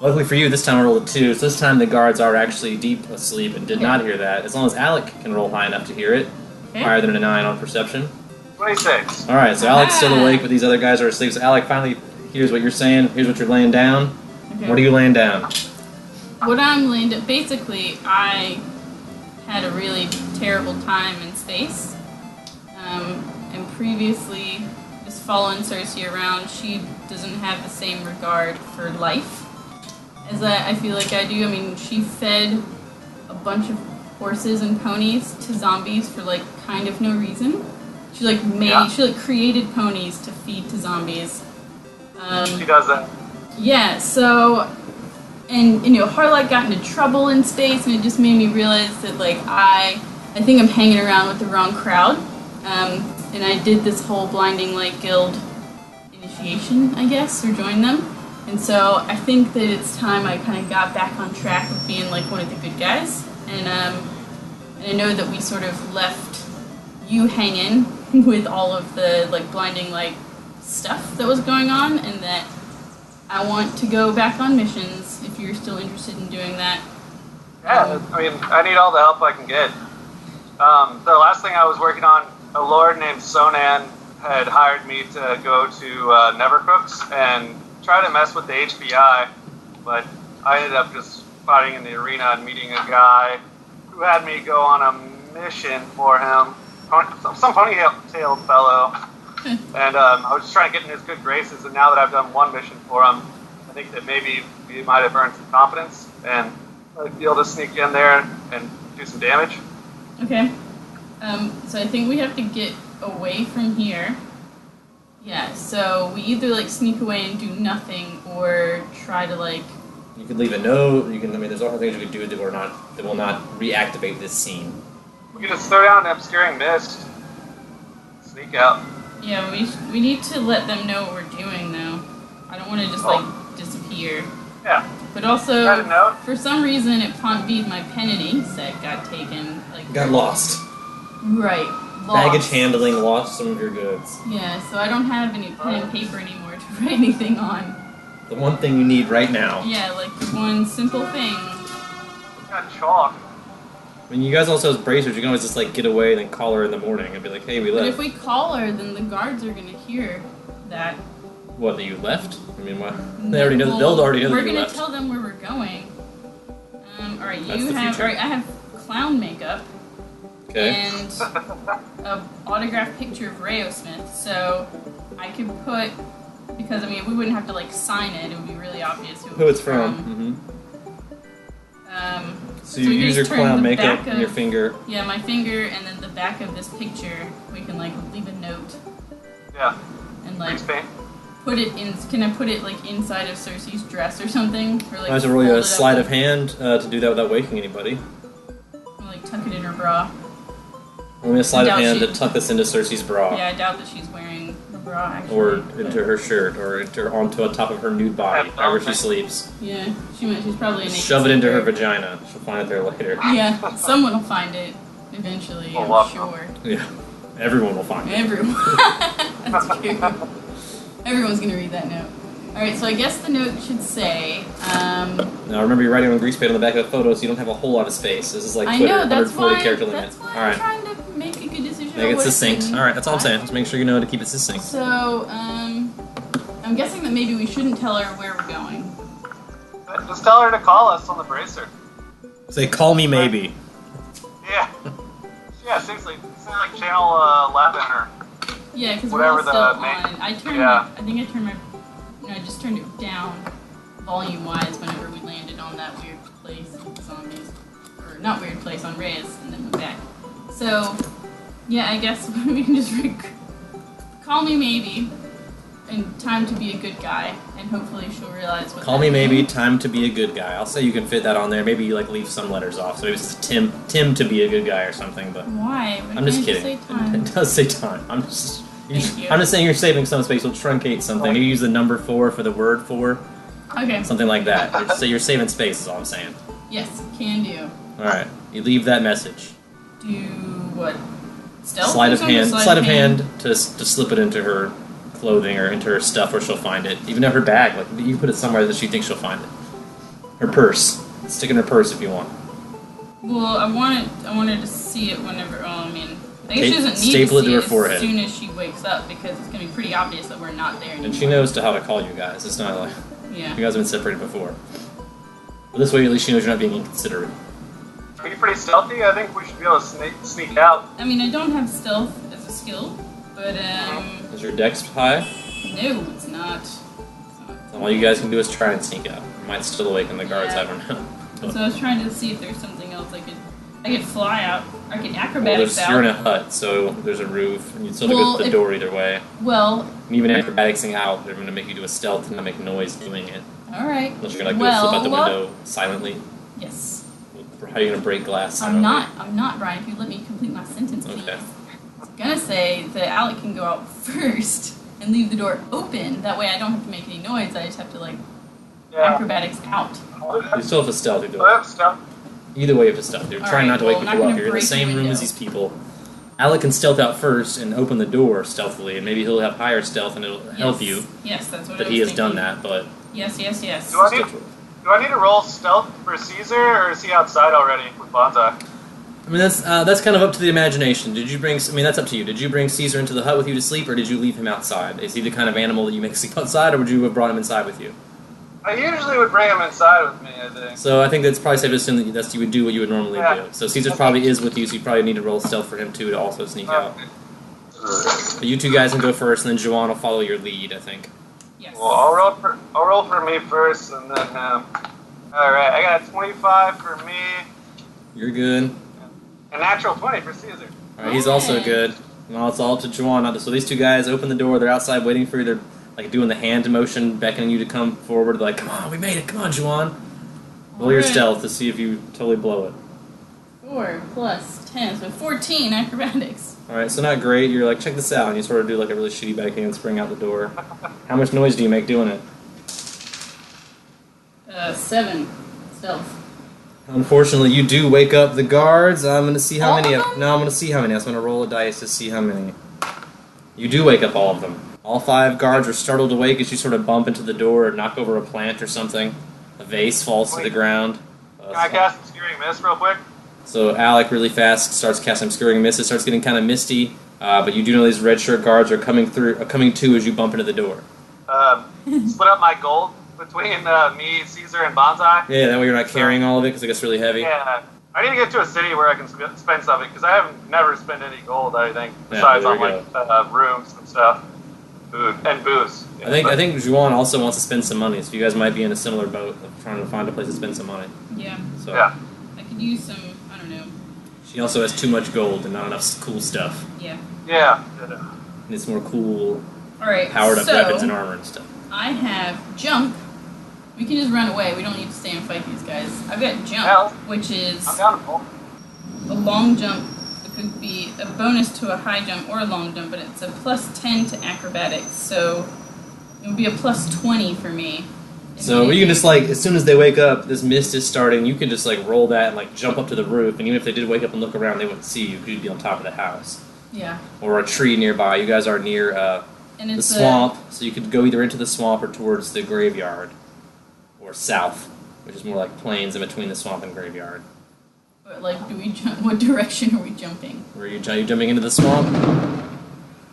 A: Luckily for you, this time I rolled a 2, so this time the guards are actually deep asleep and did not hear that. As long as Alec can roll high enough to hear it,
E: Okay.
A: higher than a 9 on perception.
F: 26.
A: Alright, so Alec's still awake, but these other guys are asleep. So Alec finally hears what you're saying, here's what you're laying down.
E: Okay.
A: What are you laying down?
E: What I'm laying down, basically, I had a really terrible time in space. And previously, just following Cersei around, she doesn't have the same regard for life as I feel like I do. I mean, she fed a bunch of horses and ponies to zombies for, like, kind of no reason. She, like, she created ponies to feed to zombies.
F: She does that.
E: Yeah, so, and you know, Harlock got into trouble in space, and it just made me realize that, like, I think I'm hanging around with the wrong crowd. And I did this whole Blinding Light Guild initiation, I guess, or joined them. And so I think that it's time I kind of got back on track of being, like, one of the good guys. And I know that we sort of left you hanging with all of the, like, Blinding Light stuff that was going on, and that I want to go back on missions if you're still interested in doing that.
F: Yeah, I mean, I need all the help I can get. The last thing I was working on, a lord named Sonan had hired me to go to Nevercooks and try to mess with the HBI, but I ended up just fighting in the arena and meeting a guy who had me go on a mission for him, some ponytailed fellow, and I was just trying to get in his good graces, and now that I've done one mission for him, I think that maybe we might have earned some confidence, and I'd be able to sneak in there and do some damage.
E: Okay. So I think we have to get away from here. Yeah, so we either, like, sneak away and do nothing, or try to, like...
A: You could leave a note, I mean, there's all kinds of things you could do that will not reactivate this scene.
F: We can just throw down an obscuring mist, sneak out.
E: Yeah, we need to let them know what we're doing, though. I don't want to just, like, disappear.
F: Yeah.
E: But also,
F: Got a note?
E: for some reason at Pont Vide, my pen and ink set got taken. Like,
A: Got lost.
E: Right. Lost.
A: Baggage handling lost some of your goods.
E: Yeah, so I don't have any pen and paper anymore to write anything on.
A: The one thing you need right now.
E: Yeah, like one simple thing.
F: Got chalk.
A: I mean, you guys also have bracers. You can always just, like, get away and then call her in the morning and be like, hey, we
E: But
A: left.
E: if we call her, then the guards are gonna hear that.
A: What, that you left? I mean, what? They already know. They'll already know that you
E: We're
A: left.
E: gonna tell them where we're going. Alright,
A: That's
E: you
A: the
E: have.
A: future.
E: Alright, I have clown makeup.
A: Okay.
E: And a autographed picture of Rayo Smith. So I could put, because I mean we wouldn't have to like sign it. It would be really obvious
A: Who it's from. So you
E: we
A: use your
E: just turn
A: clown
E: the
A: makeup
E: back
A: and your
E: of-
A: finger.
E: Yeah, my finger, and then the back of this picture. We can like leave a note
F: Yeah.
E: and like
F: Grease paint.
E: put it in. Can I put it like inside of Cersei's dress or something? Or like
A: I have to roll you
E: fold
A: a
E: it up
A: sleight of
E: and-
A: hand to do that without waking anybody.
E: Or like tuck it in her bra.
A: Roll me a sleight of
E: doubt
A: hand
E: she-
A: to tuck this into Cersei's bra.
E: Yeah, I doubt that she's wearing a bra actually.
A: Or
E: but-
A: into her shirt, or onto the top of her nude body, however she sleeps.
E: Yeah, she's probably a naked
A: Shove it into her
E: sleeper.
A: vagina. She'll find it there later.
E: Yeah, someone will find it eventually,
F: Oh,
E: I'm
F: wow.
E: sure.
A: Yeah. Everyone will find it.
E: Everyone. That's cute. Everyone's gonna read that note. Alright, so I guess the note should say,
A: Now remember, you're writing on grease paint on the back of the photo, so you don't have a whole lot of space. This is like
E: I
A: Twitter,
E: know, that's
A: 140
E: why,
A: character
E: that's
A: limit.
E: why I'm
A: Alright.
E: trying to make a good decision.
A: Make
E: on
A: it
E: what
A: succinct.
E: to
A: Alright, that's all I'm saying.
E: type.
A: Just make sure you know to keep it succinct.
E: So, I'm guessing that maybe we shouldn't tell her where we're going.
F: Just tell her to call us on the bracer.
A: Say, call me maybe.
F: Yeah. Yeah, seriously. Say like channel 11 or...
E: Yeah, because we're all
F: Whatever
E: still
F: the
E: on.
F: main-
E: I turned
F: yeah.
E: I think I turned my... I just turned it down volume-wise whenever we landed on that weird place with zombies. Or not weird place, on Reyes, and then went back. So, yeah, I guess we can just call me maybe, and time to be a good guy, and hopefully she'll realize what
A: Call
E: that
A: me maybe,
E: means.
A: time to be a good guy. I'll say you can fit that on there. Maybe you like leave some letters off. So maybe it's Tim to be a good guy or something. But
E: Why? Why
A: I'm just
E: can't you
A: kidding.
E: say time?
A: It does say time. I'm just
E: Thank you.
A: I'm just saying you're saving some space. We'll truncate something. Maybe use the number 4 for the word 4.
E: Okay.
A: Something like that. So you're saving space is all I'm saying.
E: Yes, can do.
A: Alright. You leave that message.
E: Do what? Stealth?
A: Sleight
E: or
A: of
E: something?
A: hand. Sleight of hand to slip it into her clothing or into her stuff where she'll find it. Even in her bag. Like you put it somewhere that she thinks she'll find it. Her purse. Stick in her purse if you want.
E: Well, I wanted to see it whenever. I mean, I guess she doesn't need
A: Staple
E: to
A: it
E: see
A: to her
E: it
A: forehead.
E: as soon as she wakes up because it's gonna be pretty obvious that we're not there anymore.
A: And she knows how to call you guys. It's not like
E: Yeah.
A: you guys have been separated before. But this way at least she knows you're not being inconsiderate.
F: Are you pretty stealthy? I think we should be able to sneak out.
E: I mean, I don't have stealth as a skill, but
A: Is your dex high?
E: no, it's not.
A: Then all you guys can do is try and sneak out. You might still awaken the guards,
E: Yeah.
A: I don't know.
E: So I was trying to see if there's something else I could fly out. I could acrobatics out.
A: You're in a hut, so there's a roof, and you'd still have to go to the door either way.
E: Well,
A: And even acrobaticsing out, they're going to make you do a stealth and not make noise doing it.
E: all right.
A: Unless you're going to go flip out the window silently.
E: Yes.
A: How are you going to break glass
E: I'm
A: silently?
E: not, Brian. If you let me complete my sentence, please.
A: Okay.
E: I was gonna say that Alec can go out first and leave the door open. That way I don't have to make any noise. I just have to, like, acrobatics out.
A: You still have to stealth. You do
F: I
A: it.
F: have stuff.
A: Either way, you have to stealth. You're
E: All
A: trying
E: right,
A: not to wake
E: well, I'm
A: people
E: not
A: up.
E: gonna
A: You're in the
E: break the
A: same room as
E: window.
A: these people. Alec can stealth out first and open the door stealthily, and maybe he'll have higher stealth and it'll help you.
E: Yes, that's what
A: But
E: I
A: he
E: was
A: has done
E: thinking.
A: that, but
E: Yes.
F: Do I need to roll stealth for Caesar, or is he outside already with Bonsai?
A: I mean, that's kind of up to the imagination. Did you bring? I mean, that's up to you. Did you bring Caesar into the hut with you to sleep, or did you leave him outside? Is he the kind of animal that you make sleep outside, or would you have brought him inside with you?
F: I usually would bring him inside with me, I think.
A: So I think that's probably safe to assume that you would do what you would normally
F: Yeah.
A: do. So Caesar probably is with you, so you probably need to roll stealth for him too to also sneak out. But you two guys can go first, and then Juwan will follow your lead, I think.
E: Yes.
F: Well, I'll roll for me first, and then all right, I got 25 for me,
A: You're good.
F: a natural 20 for Caesar.
A: All right, he's also good. Well, it's all up to Juwan. So these two guys open the door. They're outside waiting for you. They're like doing the hand motion, beckoning you to come forward. They're like, "Come on, we made it! Come on, Juwan." Roll your
E: Alright.
A: stealth to see if you totally blow it.
E: 4 plus 10, so 14 acrobatics.
A: All right, so not great. You're like, check this out, and you sort of do like a really shitty backhand spring out the door. How much noise do you make doing it?
E: 7 stealth.
A: Unfortunately, you do wake up the guards. I'm gonna see how
E: All
A: many.
E: of them?
A: No, I'm gonna see how many. I'm gonna roll a dice to see how many. You do wake up all of them. All 5 guards are startled awake as you sort of bump into the door or knock over a plant or something. A vase falls to the ground.
F: Can I cast Obscuring Mist real quick?
A: So Alec really fast starts casting Obscuring Mist. It starts getting kind of misty, but you do know these red shirt guards are coming to as you bump into the door.
F: Split up my gold between me, Caesar, and Bonsai.
A: Yeah, that way you're not carrying all of it because it gets really heavy.
F: Yeah, I need to get to a city where I can spend something because I haven't never spent any gold. I think
A: Yeah,
F: besides
A: there
F: on
A: you
F: like rooms and stuff, food and booze.
A: I think Juwan also wants to spend some money, so you guys might be in a similar boat of trying to find a place to spend some money.
E: Yeah.
A: So
F: Yeah.
E: I could use some, I don't know.
A: she also has too much gold and not enough cool stuff.
E: Yeah.
F: Yeah.
A: Needs more cool,
E: Alright,
A: powered up
E: so
A: weapons and armor and stuff.
E: I have jump. We can just run away. We don't need to stay and fight these guys. I've got jump,
F: Hell.
E: which is
F: I'm down to roll.
E: a long jump. It could be a bonus to a high jump or a long jump, but it's a plus 10 to acrobatics, so it would be a plus 20 for me.
A: So you can just like, as soon as they wake up, this mist is starting, you can just like roll that and like jump up to the roof, and even if they did wake up and look around, they wouldn't see you because you'd be on top of the house.
E: Yeah.
A: Or a tree nearby. You guys are near
E: And
A: the
E: it's
A: swamp, so you could go either into the swamp or towards the graveyard. Or south, which is more like plains in between the swamp and graveyard.
E: But like, do we jump? What direction are we jumping?
A: Where are you jumping into the swamp?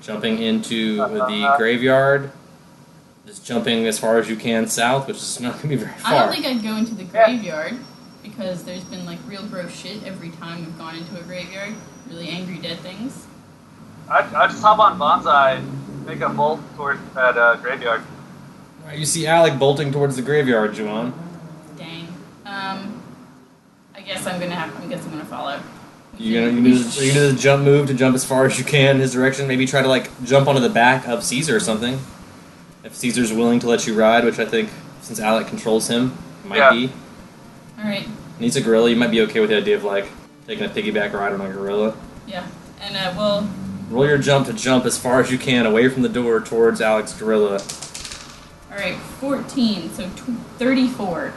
A: Jumping into the graveyard? Just jumping as far as you can south, which is not going to be very far.
E: I don't think I'd go into the graveyard because there's been like real gross shit every time we've gone into a graveyard. Really angry dead things.
F: I just hop on Bonsai and make a bolt toward that graveyard.
A: Alright, you see Alec bolting towards the graveyard, Juwan.
E: Dang. I guess I'm gonna follow.
A: Are you gonna do the jump move to jump as far as you can in his direction? Maybe try to like jump onto the back of Caesar or something. If Caesar's willing to let you ride, which I think since Alec controls him, might be.
E: Alright.
A: He's a gorilla, you might be okay with the idea of like taking a piggyback ride on a gorilla.
E: Yeah. And we'll
A: roll your jump to jump as far as you can away from the door towards Alec's gorilla.
E: Alright, 14, so 34.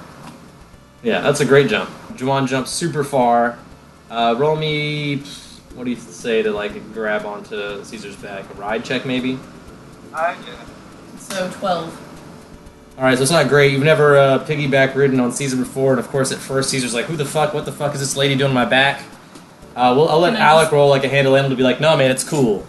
A: Yeah, that's a great jump. Juwan jumps super far. Roll me, what do you say to like grab onto Caesar's back? A ride check maybe?
E: So 12.
A: Alright, so it's not great. You've never piggyback ridden on Caesar before, and of course at first Caesar's like, who the fuck, what the fuck is this lady doing on my back? I'll let Alec roll like a handle animal to be like, no man, it's cool.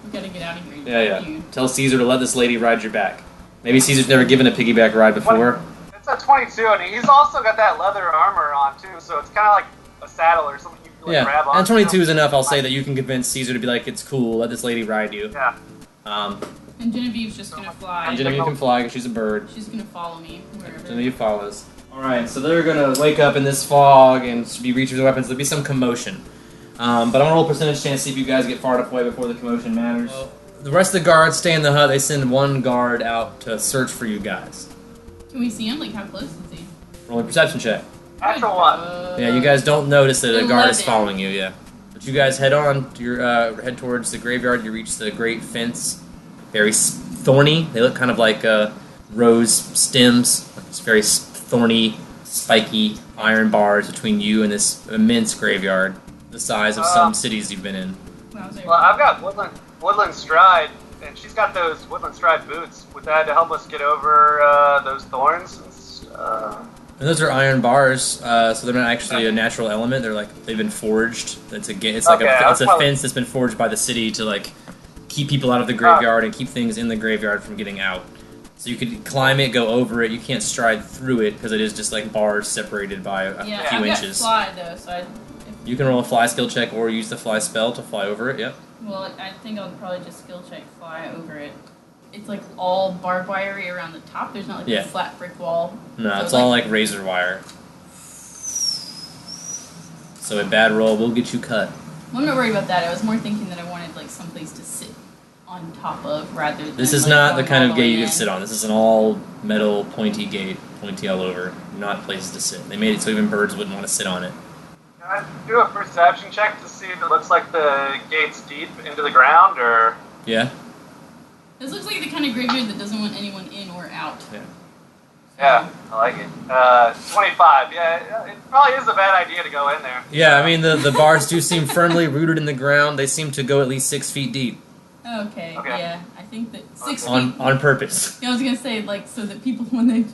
E: We gotta get out of here.
A: Yeah. Tell Caesar to let this lady ride your back. Maybe Caesar's never given a piggyback ride before.
F: It's a 22, and he's also got that leather armor on too, so it's kind of like a saddle or something you can grab on.
A: And 22 is enough, I'll say, that you can convince Caesar to be like, it's cool, let this lady ride you.
F: Yeah.
E: And Genevieve's just gonna fly.
A: And Genevieve can fly because she's a bird.
E: She's gonna follow me wherever.
A: Genevieve follows. Alright, so they're gonna wake up in this fog and be reaching for their weapons. There'll be some commotion. But I'm gonna roll a percentage chance to see if you guys get far enough away before the commotion matters. The rest of the guards stay in the hut. They send one guard out to search for you guys.
E: Can we see him? Like, how close is he?
A: Roll a perception check.
F: Natural one.
A: Yeah, you guys don't notice that a guard is
E: 11.
A: following you, yeah. But you guys head on, head towards the graveyard. You reach the great fence. Very thorny. They look kind of like rose stems. It's very thorny, spiky iron bars between you and this immense graveyard, the size of some cities you've been in.
F: Well, I've got Woodland Stride, and she's got those Woodland Stride boots. Would that help us get over those thorns?
A: And those are iron bars, so they're not actually a natural element. They've been forged. It's a fence that's been forged by the city to like keep people out of the graveyard and keep things in the graveyard from getting out. So you could climb it, go over it. You can't stride through it because it is just like bars separated by a few inches.
E: Fly though, so
A: you can roll a fly skill check or use the fly spell to fly over it. Yep.
E: Well, I think I'll probably just skill check fly over it. It's like all barbed wiry around the top. There's not like a flat brick wall.
A: No, so it's all like razor wire. So a bad roll will get you cut.
E: Well, I'm not worried about that. I was more thinking that I wanted like someplace to sit on top of rather than.
A: This is like, not the kind of gate you can sit on. This is an all metal pointy gate, pointy all over. Not places to sit. They made it so even birds wouldn't want to sit on it.
F: Can I do a perception check to see if it looks like the gate's deep into the ground, or?
A: Yeah.
E: This looks like the kind of graveyard that doesn't want anyone in or out.
F: Yeah, I like it. 25. Yeah, it probably is a bad idea to go in there.
A: Yeah, I mean the bars do seem firmly rooted in the ground. They seem to go at least 6 feet deep.
E: Okay. Yeah, I think that 6 feet
A: on purpose.
E: Yeah, I was gonna say like so that people when they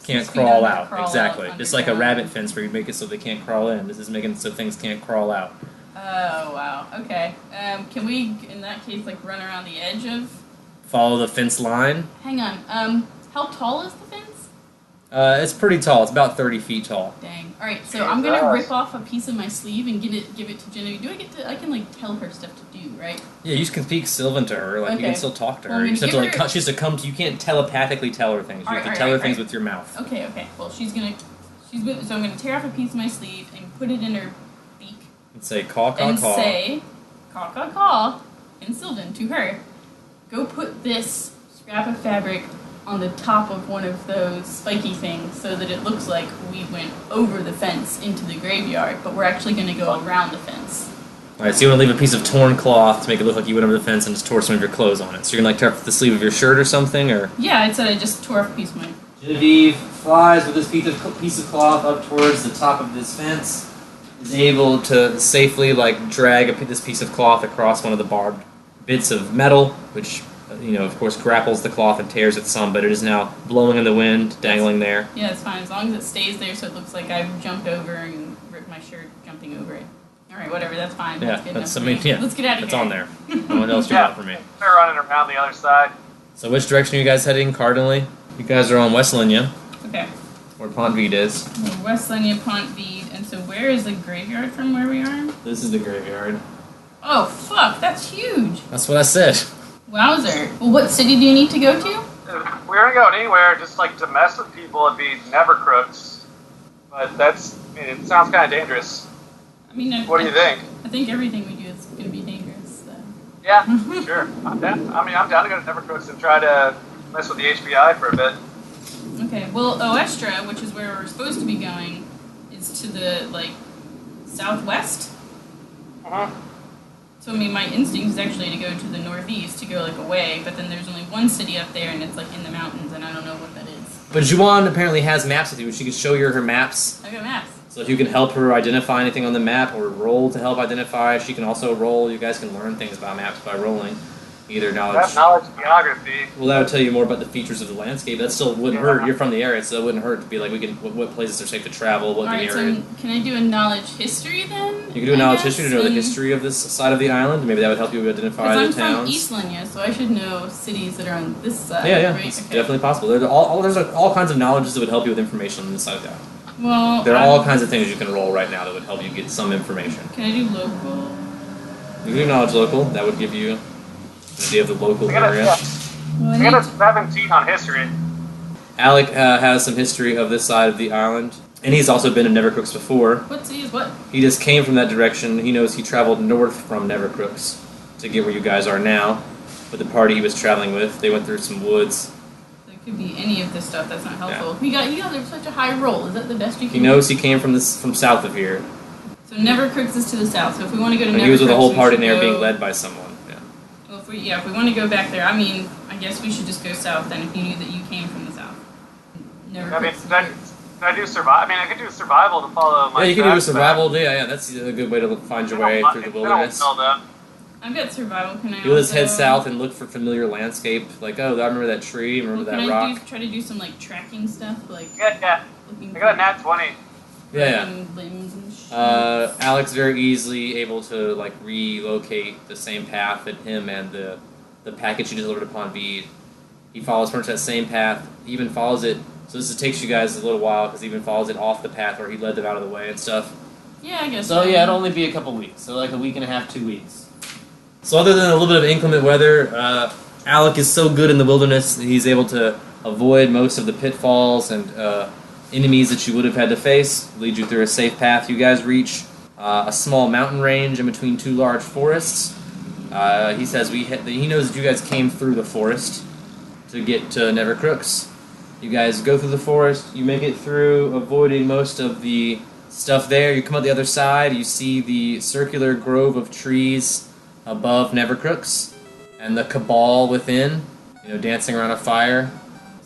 E: can't
A: crawl out. Exactly. Just like a rabbit fence where you make it so they can't crawl in. This is making it so things can't crawl out.
E: Oh wow. Okay. Can we in that case like run around the edge of?
A: Follow the fence line.
E: Hang on. How tall is the fence?
A: It's pretty tall. It's about 30 feet tall.
E: Dang. All right. So I'm gonna rip off a piece of my sleeve and give it to Genevieve. Do I get to? I can like tell her stuff to do, right?
A: Yeah, you can speak Sylvan to her. Like you can still talk to her.
E: Well,
A: you just have to like she has to come to. You can't telepathically tell her things. You have to tell her things with your mouth.
E: Okay. Well, so I'm gonna tear off a piece of my sleeve and put it in her beak.
A: And say caw caw
E: and
A: caw.
E: Say caw caw caw in Sylvan to her. Go put this scrap of fabric on the top of one of those spiky things so that it looks like we went over the fence into the graveyard, but we're actually going to go around the fence.
A: Alright, so you want to leave a piece of torn cloth to make it look like you went over the fence and just tore some of your clothes on it. So you're going to like tear off the sleeve of your shirt or something, or?
E: Yeah, I said I just tore off a piece of mine.
A: Genevieve flies with this piece of cloth up towards the top of this fence, is able to safely like drag this piece of cloth across one of the barbed bits of metal, which, of course grapples the cloth and tears it some, but it is now blowing in the wind, dangling there.
E: Yeah, it's fine, as long as it stays there so it looks like I've jumped over and ripped my shirt jumping over it. Alright, whatever, that's fine.
A: Yeah,
E: Let's get out of here.
A: That's on there. No one else do that for me.
F: They're running around the other side.
A: So which direction are you guys heading cardinally? You guys are on West Linya.
E: Okay.
A: Where Pont Vide is.
E: West Linya, Pont Vide, and so where is the graveyard from where we are?
A: This is the graveyard.
E: Oh, fuck, that's huge.
A: That's what I said.
E: Wowzer. Well, what city do you need to go to?
F: we're gonna go anywhere just like to mess with people and be never crooks. But it sounds kind of dangerous.
E: I mean,
F: what do you think?
E: I think everything we do is going to be dangerous. So.
F: Yeah, sure. I'm down to go to Never Crooks and try to mess with the HBI for a bit.
E: Okay, well, Oestra, which is where we're supposed to be going, is to the, southwest? So, I mean, my instinct is actually to go to the northeast, to go, away, but then there's only one city up there, and it's, in the mountains, and I don't know what that is.
A: But Juwan apparently has maps with you. She could show you her maps.
E: I got maps.
A: So if you can help her identify anything on the map, or roll to help identify, she can also roll. You guys can learn things about maps by rolling. Either knowledge...
F: That's knowledge geography.
A: Well, that would tell you more about the features of the landscape. That still wouldn't hurt. You're from the area, so it wouldn't hurt to be what places are safe to travel, what the area...
E: So can I do a knowledge history then?
A: You can do a knowledge history to know the history of this side of the island. Maybe that would help you identify the towns.
E: Because I'm from East Lenya, so I should know cities that are on this side.
A: Yeah,
E: right?
A: it's definitely possible. There's all kinds of knowledges that would help you with information on this side of the island.
E: Well,
A: there are all kinds of things you can roll right now that would help you get some information.
E: Can I do local?
A: You can do knowledge local. That would give you an idea of the local area.
E: Well,
F: I got a 17 on history.
A: Alec has some history of this side of the island, and he's also been in Nevercrooks before.
E: What city is what?
A: He just came from that direction. He knows he traveled north from Nevercrooks to get where you guys are now. With the party he was traveling with, they went through some woods.
E: Could be any of this stuff that's not helpful. Yeah. You got such a high roll. Is that the best you can
A: do? He knows he came from south of here.
E: So Nevercrooks is to the south. So if we want to go to Nevercrooks,
A: he was with the whole party and they were being led by someone. Yeah.
E: Well, if we want to go back there, I mean, I guess we should just go south then. If you knew that you came from the south.
F: Could I do survival? I mean, I could do survival to follow my.
A: Yeah, you can do a survival. Yeah, that's a good way to find your way through the wilderness.
E: I've got survival. Can I?
A: You'll just head south and look for familiar landscape. Like, I remember that tree. Remember that rock.
E: Can I try to do some tracking stuff?
F: Yeah. I got a nat 20.
A: Yeah.
E: Limbs and shit.
A: Alex very easily able to relocate the same path that him and the package he delivered upon Bede. He follows pretty much that same path. He even follows it. So this takes you guys a little while because he even follows it off the path where he led them out of the way and stuff.
E: Yeah, I guess.
A: So yeah, it'll only be a couple weeks. So a week and a half, 2 weeks. So other than a little bit of inclement weather, Alec is so good in the wilderness that he's able to avoid most of the pitfalls and enemies that you would have had to face, lead you through a safe path. You guys reach a small mountain range in between two large forests. He says he knows that you guys came through the forest to get to Nevercrooks. You guys go through the forest, you make it through, avoiding most of the stuff there. You come out the other side, you see the circular grove of trees above Nevercrooks, and the cabal within, dancing around a fire.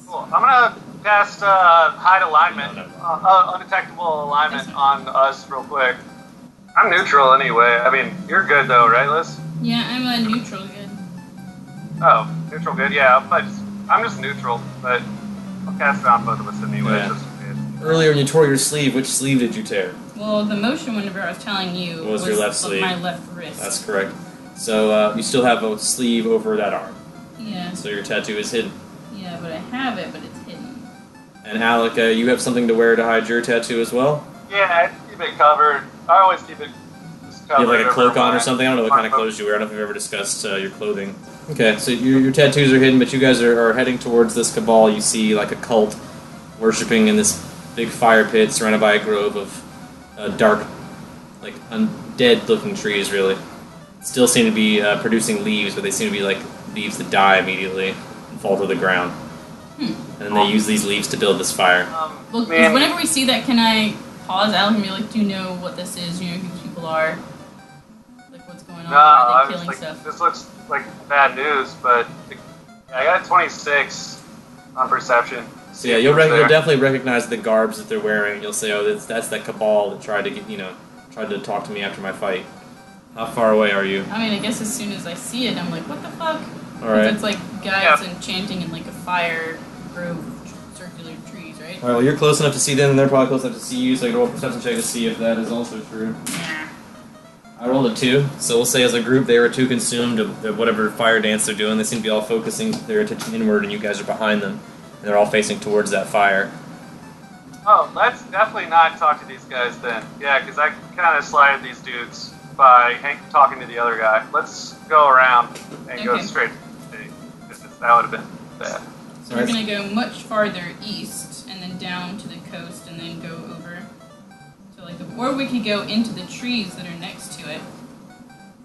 F: Cool. I'm gonna cast hide alignment, undetectable alignment on us real quick. I'm neutral anyway. I mean, you're good though, right, Liz?
E: Yeah, I'm a neutral good.
F: Oh, neutral good. Yeah, I'm just neutral, but I'll cast it on both of us anyway.
A: Yeah. Earlier when you tore your sleeve, which sleeve did you tear?
E: Well, the motion whenever I was telling you
A: was your left sleeve.
E: My left wrist.
A: That's correct. So you still have a sleeve over that arm.
E: Yeah.
A: So your tattoo is hidden.
E: Yeah, but I have it, but it's hidden.
A: And Alec, you have something to wear to hide your tattoo as well?
F: Yeah, I keep it covered. I always keep it covered.
A: You have a cloak on or something? I don't know what kind of clothes you wear. I don't know if you've ever discussed your clothing. Okay, so your tattoos are hidden, but you guys are heading towards this cabal. You see a cult worshipping in this big fire pit surrounded by a grove of dark, undead-looking trees, really. Still seem to be producing leaves, but they seem to be leaves that die immediately and fall to the ground. And then they use these leaves to build this fire.
E: Well, whenever we see that, can I pause Alec and be like, do you know what this is? Do you know who these people are? What's going on?
F: No,
E: Why are they killing stuff?
F: This looks like bad news, but I got a 26 on perception.
A: So yeah, you'll definitely recognize the garbs that they're wearing. You'll say, oh, that's that cabal that tried to talk to me after my fight. How far away are you?
E: I mean, I guess as soon as I see it, I'm like, what the fuck?
A: Alright.
E: It's guys enchanting in a fire grove of circular trees, right?
A: Alright, well, you're close enough to see them, and they're probably close enough to see you, so I can roll a perception check to see if that is also true.
E: Nah.
A: I rolled a 2, so we'll say as a group they were too consumed of whatever fire dance they're doing. They seem to be all focusing their attention inward, and you guys are behind them, and they're all facing towards that fire.
F: Oh, let's definitely not talk to these guys then. Yeah, because I kind of slided these dudes by talking to the other guy. Let's go around and go straight. That would have been bad.
E: So we're going to go much farther east and then down to the coast and then go over to like or we could go into the trees that are next to it.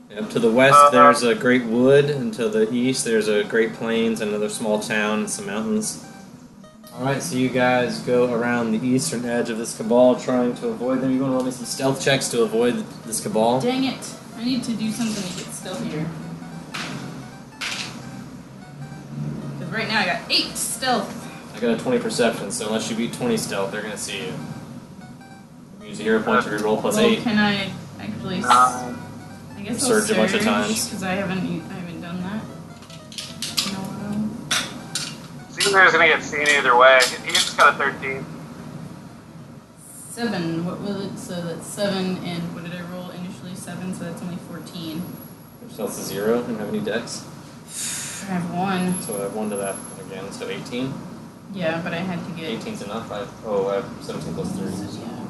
A: Yep, to the west there's a great wood, and to the east there's a great plains, another small town, and some mountains. Alright, so you guys go around the eastern edge of this cabal trying to avoid them. You want to roll me some stealth checks to avoid this cabal?
E: Dang it. I need to do something to get stealthier. Because right now I got 8 stealth.
A: I got a 20 perception, so unless you beat 20 stealth, they're going to see you. Use a hero point to reroll plus 8.
E: Can I actually... I guess I'll
A: surge a bunch of times.
E: Because I haven't done that. No.
F: Caesar's gonna get seen either way. He just got a 13.
E: 7. What was it? So that's 7, and what did I roll initially? 7, so that's only 14.
A: Your stealth is 0. You don't have any dex.
E: I have 1.
A: So I have 1 to that again, so 18.
E: Yeah, but I had to get...
A: 18's enough. I have 17 plus 3.
E: Yeah.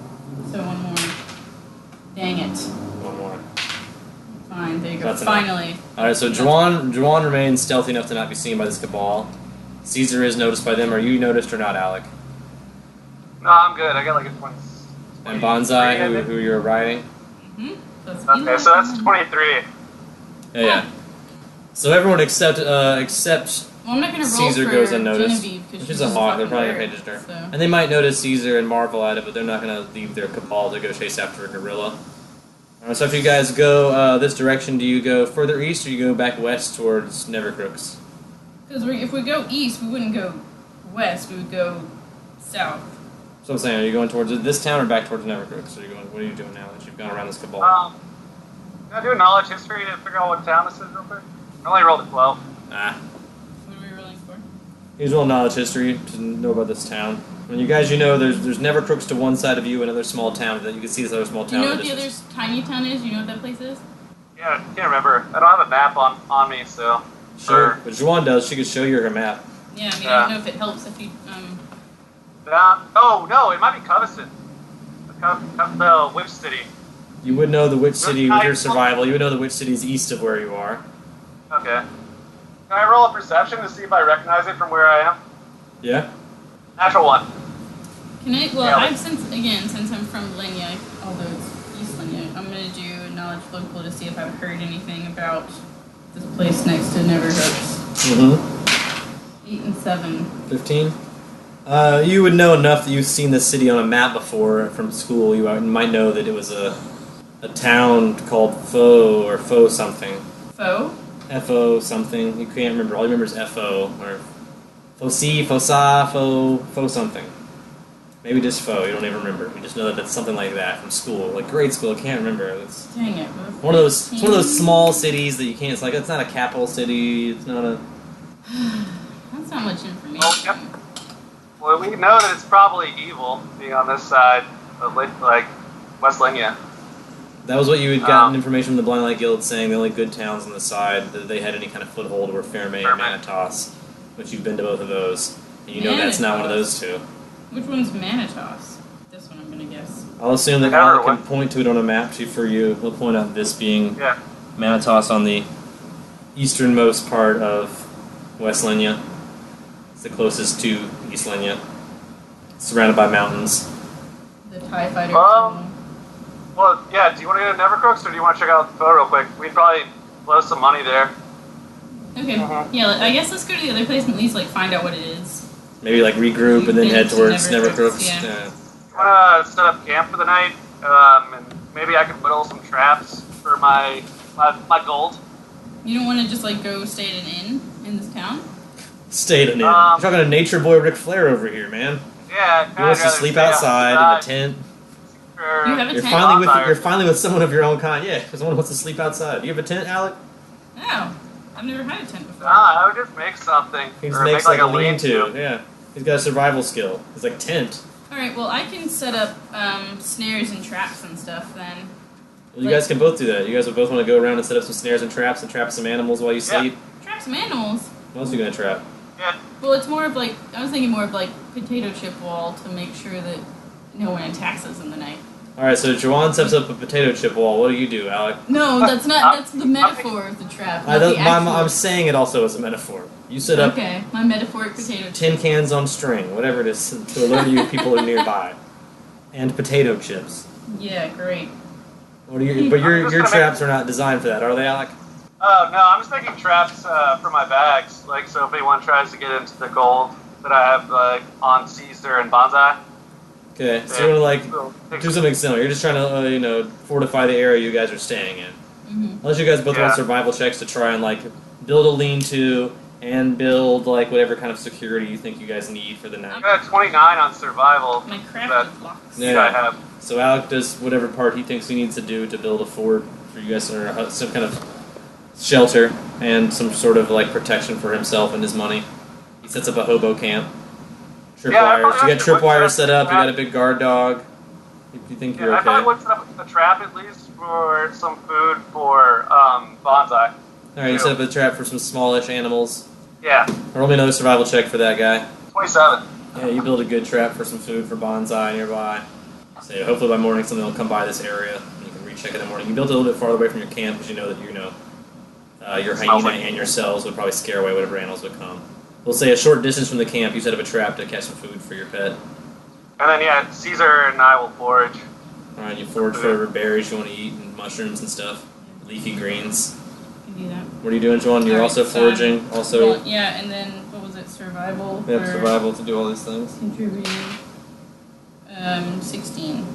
E: So 1 more. Dang it.
A: 1 more.
E: Fine, there you go.
A: That's
E: Finally.
A: Alright, so Juwan remains stealthy enough to not be seen by this cabal. Caesar is noticed by them. Are you noticed or not, Alec?
F: No, I'm good. I got like a 20.
A: And Bonsai, who you're riding?
F: Okay, so that's 23.
A: Yeah. So everyone except
E: Well, I'm not going to roll
A: Caesar
E: for
A: goes unnoticed.
E: Genevieve, because
A: She's a hawk. They're probably going to pay attention to her. And they might notice Caesar and marvel at it, but they're not going to leave their cabal to go chase after a gorilla. So after you guys go this direction, do you go further east or you go back west towards Nevercrooks?
E: Because if we go east, we wouldn't go west. We would go south.
A: So I'm saying, are you going towards this town or back towards Nevercrooks? What are you doing now that you've gone around this cabal?
F: Can I do a knowledge history to figure out what town this is real quick? I only rolled a 12.
E: What are we rolling for?
A: He's roll knowledge history to know about this town. And you guys, there's Nevercrooks to one side of you, another small town that you can see this other small town.
E: Do you know what the other tiny town is? You know what that place is?
F: Yeah, I can't remember. I don't have a map on me, so.
A: Sure, but Juwan does. She could show you her map.
E: Yeah, I mean, I don't know if it helps if you,
F: Oh, no, it might be Coveston. The Witch City.
A: You would know the Witch City with your survival. You would know the Witch City is east of where you are.
F: Okay. Can I roll a perception to see if I recognize it from where I am?
A: Yeah?
F: Natural 1.
E: Can I? Well, yeah. since I'm from Lenya, although it's East Lenya, I'm gonna do a knowledge local to see if I've heard anything about this place next to Neverhooks. 8 and 7.
A: 15. You would know enough that you've seen this city on a map before from school. You might know that it was a town called Faux or Faux something.
E: Faux?
A: F-O something. You can't remember. All you remember is F-O or Faux-C, Faux-Sa, Faux something. Maybe just Faux. You don't even remember. You just know that that's something like that from school, like grade school. I can't remember. It's
E: Dang it!
A: It's one of those small cities that you can't. It's like it's not a capital city. It's not a.
E: That's not much information.
F: Oh, yep. Well, we know that it's probably evil being on this side of like West Lenya.
A: That was what you had gotten information from the Blind Light Guild saying the only good towns on the side that they had any kind of foothold were Fairmay and Manitas, but you've been to both of those, and you know that's not one of those two.
E: Which one's Manitas? This one I'm going to guess.
A: I'll assume that Alec can point to it on a map for you. He'll point out this being Manitas on the easternmost part of West Lenya. It's the closest to East Lenya. Surrounded by mountains.
E: The TIE fighter.
F: Well, yeah, do you want to go to Nevercrooks, or do you want to check out the photo real quick? We'd probably blow some money there.
E: Okay. Yeah, I guess let's go to the other place and at least, find out what it is.
A: Maybe, regroup and then head towards Nevercrooks.
E: Yeah.
F: You want to set up camp for the night, and maybe I can whittle some traps for my gold.
E: You don't want to just, go stay at an inn in this town?
A: Stay at an inn? You're talking to Nature Boy Ric Flair over here, man.
F: Yeah,
A: he wants to sleep outside in a tent.
E: You have a tent?
A: You're finally with someone of your own kind. Yeah, someone wants to sleep outside. Do you have a tent, Alec?
E: No. I've never had a tent before.
F: I would just make something.
A: He just makes a lean-to. Yeah. He's got a survival skill. He's like tent.
E: Alright, well I can set up snares and traps and stuff then.
A: Well, you guys can both do that. You guys would both want to go around and set up some snares and trap some animals while you sleep?
E: Trap some animals?
A: What else are you going to trap?
F: Yeah.
E: Well, it's more of I was thinking more of potato chip wall to make sure that no one attacks us in the night.
A: Alright, so Juwan sets up a potato chip wall. What do you do, Alec?
E: No, that's not. That's the metaphor of the trap. Not the actual.
A: I'm saying it also as a metaphor. You set up
E: Okay, my metaphoric potato chip.
A: tin cans on string, whatever it is, to alert you if people are nearby. And potato chips.
E: Yeah, great.
A: But your traps are not designed for that, are they, Alec?
F: Oh, no, I'm just making traps for my bags. Like, so if anyone tries to get into the gold that I have, like, on Caesar and Bonsai.
A: Okay, so you're gonna, do something similar. You're just trying to, fortify the area you guys are staying in.
E: Mm-hmm.
A: Unless you guys both want survival checks to try and, build a lean-to and build, whatever kind of security you think you guys need for the night.
F: I got 29 on survival.
E: My crafting blocks.
A: Yeah.
F: I have.
A: So Alec does whatever part he thinks he needs to do to build a fort for you guys, or some kind of shelter and some sort of protection for himself and his money. He sets up a hobo camp. Tripwires. You got tripwires set up. You got a big guard dog. You think you're okay?
F: I probably would set up a trap at least for some food for Bonsai.
A: All right, you set up a trap for some smallish animals.
F: Yeah.
A: Roll me another survival check for that guy.
F: 27.
A: Yeah, you build a good trap for some food for Bonsai nearby. So hopefully by morning something will come by this area and you can recheck it in the morning. You built it a little bit farther away from your camp because you know that your hyena and your cells would probably scare away whatever animals would come. We'll say a short distance from the camp, you set up a trap to catch some food for your pet.
F: And then, Caesar and I will forage.
A: Alright, you forage for whatever berries you want to eat and mushrooms and stuff. Leafy greens.
E: You can do that.
A: What are you doing, Joan? You're also foraging? Also.
E: Well, yeah, and then, what was it, survival?
A: Yeah, survival to do all these things.
E: Contributing. 16.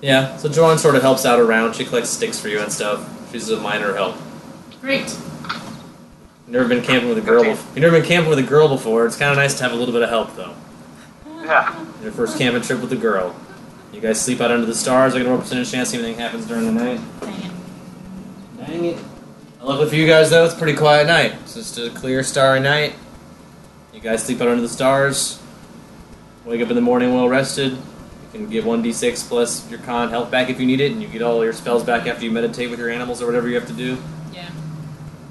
A: Yeah, so Joanne sort of helps out around. She collects sticks for you and stuff. She's a minor help.
E: Great.
A: You've never been camping with a girl before. You've never been camping with a girl before. It's kind of nice to have a little bit of help, though.
F: Yeah.
A: Your first camping trip with a girl. You guys sleep out under the stars. I get a more percentage chance anything happens during the night.
E: Dang it.
A: Dang it. Luckily for you guys, though, it's a pretty quiet night. It's just a clear, starry night. You guys sleep out under the stars. Wake up in the morning well rested. You can get 1d6 plus your con health back if you need it, and you get all your spells back after you meditate with your animals or whatever you have to do.
E: Yeah.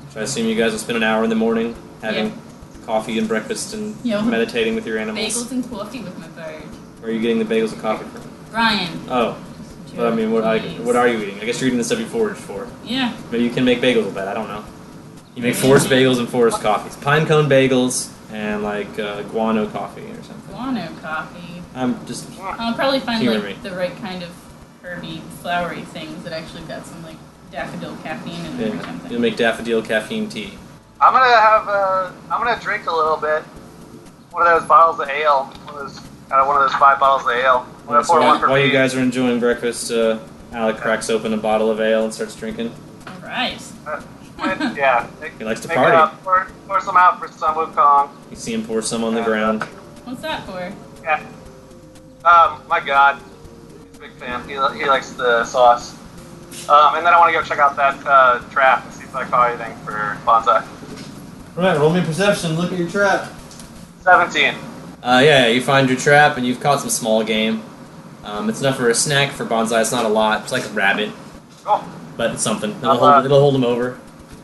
A: So I assume you guys will spend an hour in the morning having coffee and breakfast and meditating with your animals.
E: Bagels and coffee with my bird.
A: Where are you getting the bagels and coffee from?
E: Brian.
A: Oh. But I mean, what are you eating? I guess you're eating the stuff you foraged for.
E: Yeah.
A: Maybe you can make bagels with that. I don't know. You make forest bagels and forest coffees. Pine cone bagels and guano coffee or something.
E: Guano coffee.
A: I'm just.
E: I'll probably find
A: humor me.
E: the right kind of herby, flowery things that actually got some daffodil caffeine in them or something.
A: You'll make daffodil caffeine tea.
F: I'm gonna drink a little bit. One of those bottles of ale. Out of one of those 5 bottles of ale.
A: While you guys are enjoying breakfast, Alec cracks open a bottle of ale and starts drinking.
E: All right.
F: Yeah.
A: He likes to party.
F: Pour some out for Sun Wukong.
A: You see him pour some on the ground.
E: What's that for?
F: Yeah. My God. He's a big fan. He likes the sauce. And then I want to go check out that trap and see if I caught anything for Bonsai.
A: Right, roll me perception. Look at your trap.
F: 17.
A: Yeah, you find your trap and you've caught some small game. It's enough for a snack for Bonsai. It's not a lot. It's like a rabbit.
F: Oh.
A: But it's something. It'll hold him over.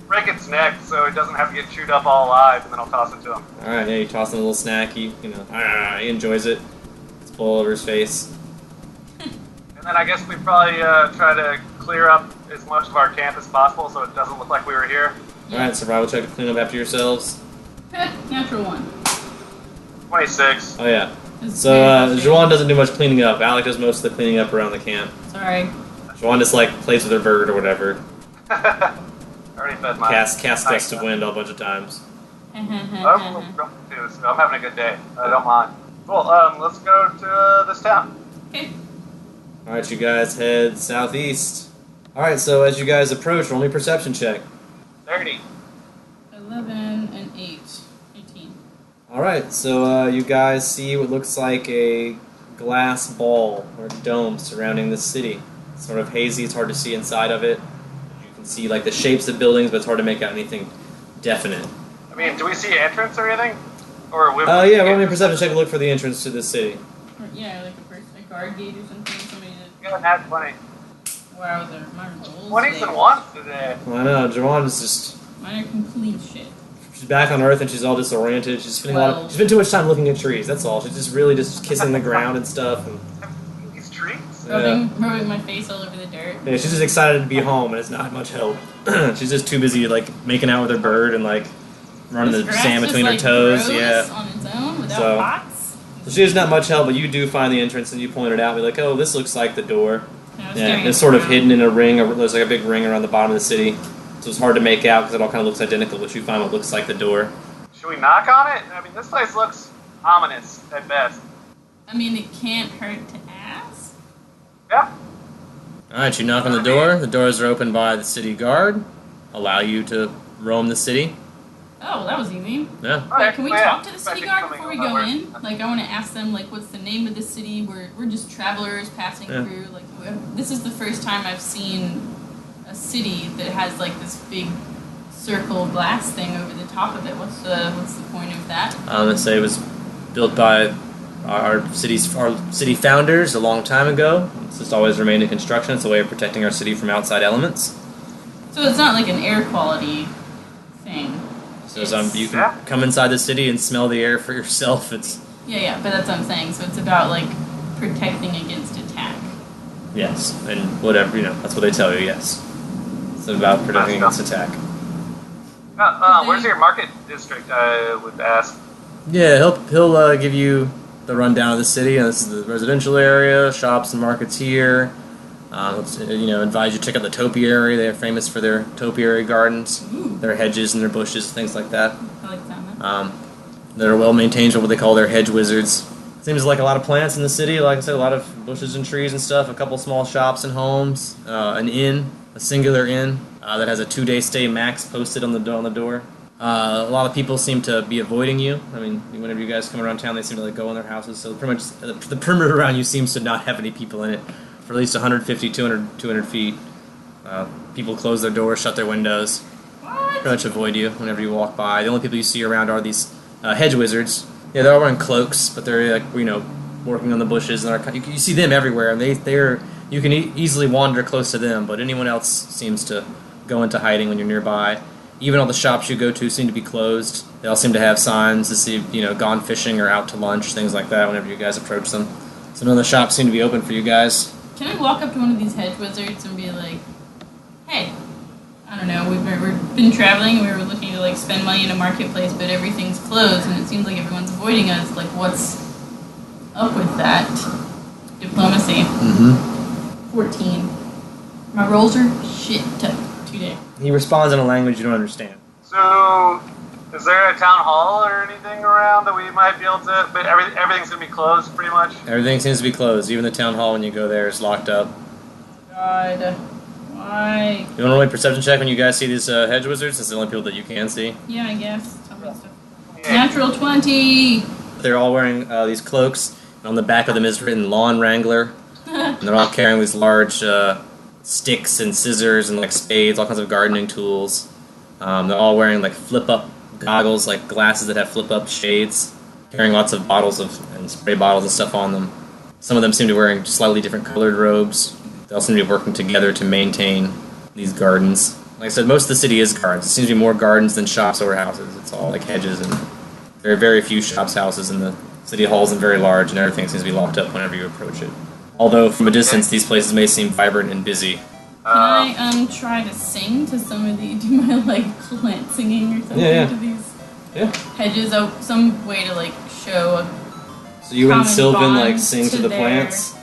F: Break its neck so it doesn't have to get chewed up all alive, and then I'll toss it to him.
A: All right, yeah, you toss him a little snack. He enjoys it. It's all over his face.
F: And then I guess we probably try to clear up as much of our camp as possible so it doesn't look like we were here.
A: All right, survival check to clean up after yourselves.
E: Natural 1.
F: 26.
A: Oh yeah. So Joanne doesn't do much cleaning up. Alec does most of the cleaning up around the camp.
E: Sorry.
A: Joanne just plays with her bird or whatever.
F: I already fed mine.
A: Cast Gust of Wind a bunch of times.
F: I'm having a good day. I don't mind. Cool. Let's go to this town.
E: Okay.
A: All right, you guys head southeast. All right, so as you guys approach, roll me a perception check.
F: 30.
E: 11 and 8. 18.
A: All right, so you guys see what looks like a glass ball or dome surrounding the city. It's sort of hazy. It's hard to see inside of it. You can see the shapes of buildings, but it's hard to make out anything definite.
F: I mean, do we see entrance or anything? Or
A: yeah, roll me a perception check to look for the entrance to the city.
E: Or, yeah, a guard gate or something. Somebody
F: Yeah, nat 20.
E: Wow, mine are rolls.
F: 20s and 1s today.
A: Well, I know, Joanne is just.
E: Mine are complete shit.
A: She's back on Earth and she's all disoriented. She's spending she's spent too much time looking at trees. That's all. She's just really just kissing the ground and stuff. And
F: These trees?
E: rubbing my face all over the dirt.
A: Yeah, she's just excited to be home, and it's not much help. She's just too busy, like, making out with her bird and, like, running the sand between her toes. Yeah.
E: On its own without pots.
A: So she has not much help, but you do find the entrance, and you point it out. Be like, oh, this looks like the door. Yeah, it's sort of hidden in a ring. There's like a big ring around the bottom of the city, so it's hard to make out because it all kind of looks identical. But you find what looks like the door.
F: Should we knock on it? I mean, this place looks ominous at best.
E: I mean, it can't hurt to ask.
F: Yeah.
A: All right, you knock on the door. The doors are opened by the city guard. Allow you to roam the city.
E: Oh, well, that was easy.
A: Yeah.
E: Wait, can we talk to the city guard before we go in? Like, I want to ask them, like, what's the name of the city? We're just travelers passing through. Like, this is the first time I've seen a city that has, like, this big circle glass thing over the top of it. What's the point of that?
A: Let's say it was built by our city founders a long time ago. It's just always remained in construction. It's a way of protecting our city from outside elements.
E: So it's not like an air quality thing.
A: So you can come inside the city and smell the air for yourself.
E: Yeah, but that's what I'm saying. So it's about, like, protecting against attack.
A: Yes, and whatever, that's what they tell you, yes. It's about protecting against attack.
F: Where's your market district, I would ask?
A: Yeah, he'll give you the rundown of the city. This is the residential area, shops and markets here. He'll advise you to check out the topiary. They're famous for their topiary gardens, their hedges and their bushes, things like that.
E: I like that.
A: They're well maintained, what they call their hedge wizards. Seems like a lot of plants in the city. Like I said, a lot of bushes and trees and stuff. A couple small shops and homes. An inn, a singular inn that has a 2-day stay max posted on the door. A lot of people seem to be avoiding you. I mean, whenever you guys come around town, they seem to go in their houses. So pretty much the perimeter around you seems to not have any people in it. For at least 150, 200 feet. People close their doors, shut their windows.
E: What?
A: Pretty much avoid you whenever you walk by. The only people you see around are these hedge wizards. Yeah, they're all wearing cloaks, but they're working on the bushes. And you see them everywhere, and you can easily wander close to them. But anyone else seems to go into hiding when you're nearby. Even all the shops you go to seem to be closed. They all seem to have signs to see, gone fishing or out to lunch, things like that. Whenever you guys approach them, so none of the shops seem to be open for you guys.
E: Can I walk up to one of these hedge wizards and be like, hey, I don't know, we've been traveling and we were looking to, like, spend money in a marketplace, but everything's closed and it seems like everyone's avoiding us. Like, what's up with that? Diplomacy. 14. My rolls are shit today.
A: He responds in a language you don't understand.
F: So, is there a town hall or anything around that we might be able to... But everything's going to be closed, pretty much?
A: Everything seems to be closed. Even the town hall, when you go there, is locked up.
E: God, why?
A: You want to roll a perception check when you guys see these hedge wizards? It's the only people that you can see.
E: Yeah, I guess. Tell me stuff. Natural 20!
A: They're all wearing these cloaks, and on the back of them is written Lawn Wrangler. And they're all carrying these large sticks and scissors and, like, spades, all kinds of gardening tools. They're all wearing, like, flip-up goggles, like glasses that have flip-up shades, carrying lots of bottles and spray bottles and stuff on them. Some of them seem to be wearing slightly different colored robes. They all seem to be working together to maintain these gardens. Like I said, most of the city is gardens. It seems to be more gardens than shops or houses. It's all like hedges, and there are very few shops, houses, and the city hall isn't very large, and everything seems to be locked up whenever you approach it. Although, from a distance, these places may seem vibrant and busy.
E: Can I try to sing to some of the, do my, like, plant singing or something to these hedges? Oh, some way to, like, show a
A: So you and Sylvan,
E: bond
A: like, sing to the plants?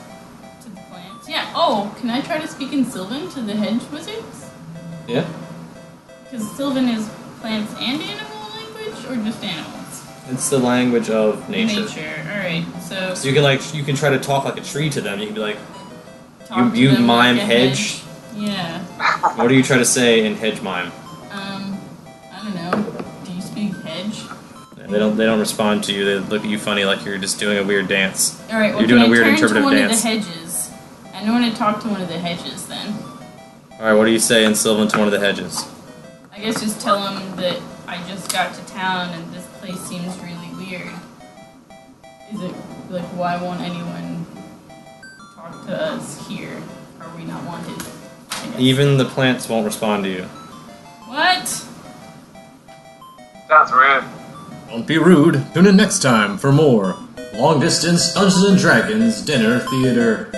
E: To the plants. Yeah. Oh, can I try to speak in Sylvan to the hedge wizards?
A: Yeah.
E: Because Sylvan is plants and animal language, or just animals?
A: It's the language of nature.
E: Alright, so
A: you can try to talk like a tree to them. You can be like,
E: talk to
A: you
E: them
A: mime
E: like a
A: hedge?
E: Yeah.
A: What do you try to say in hedge mime?
E: I don't know. Do you speak hedge?
A: They don't respond to you. They look at you funny like you're just doing a weird dance.
E: Alright, well,
A: you're doing a weird
E: turn
A: interpretive
E: to one
A: dance.
E: of the hedges. I want to talk to one of the hedges then.
A: Alright, what do you say in Sylvan to one of the hedges?
E: I guess just tell them that I just got to town and this place seems really weird. Is it, like, why won't anyone talk to us here? Are we not wanted?
A: Even the plants won't respond to you.
E: What?
F: Sounds rude.
A: Don't be rude. Tune in next time for more Long Distance Dungeons & Dragons Dinner Theater.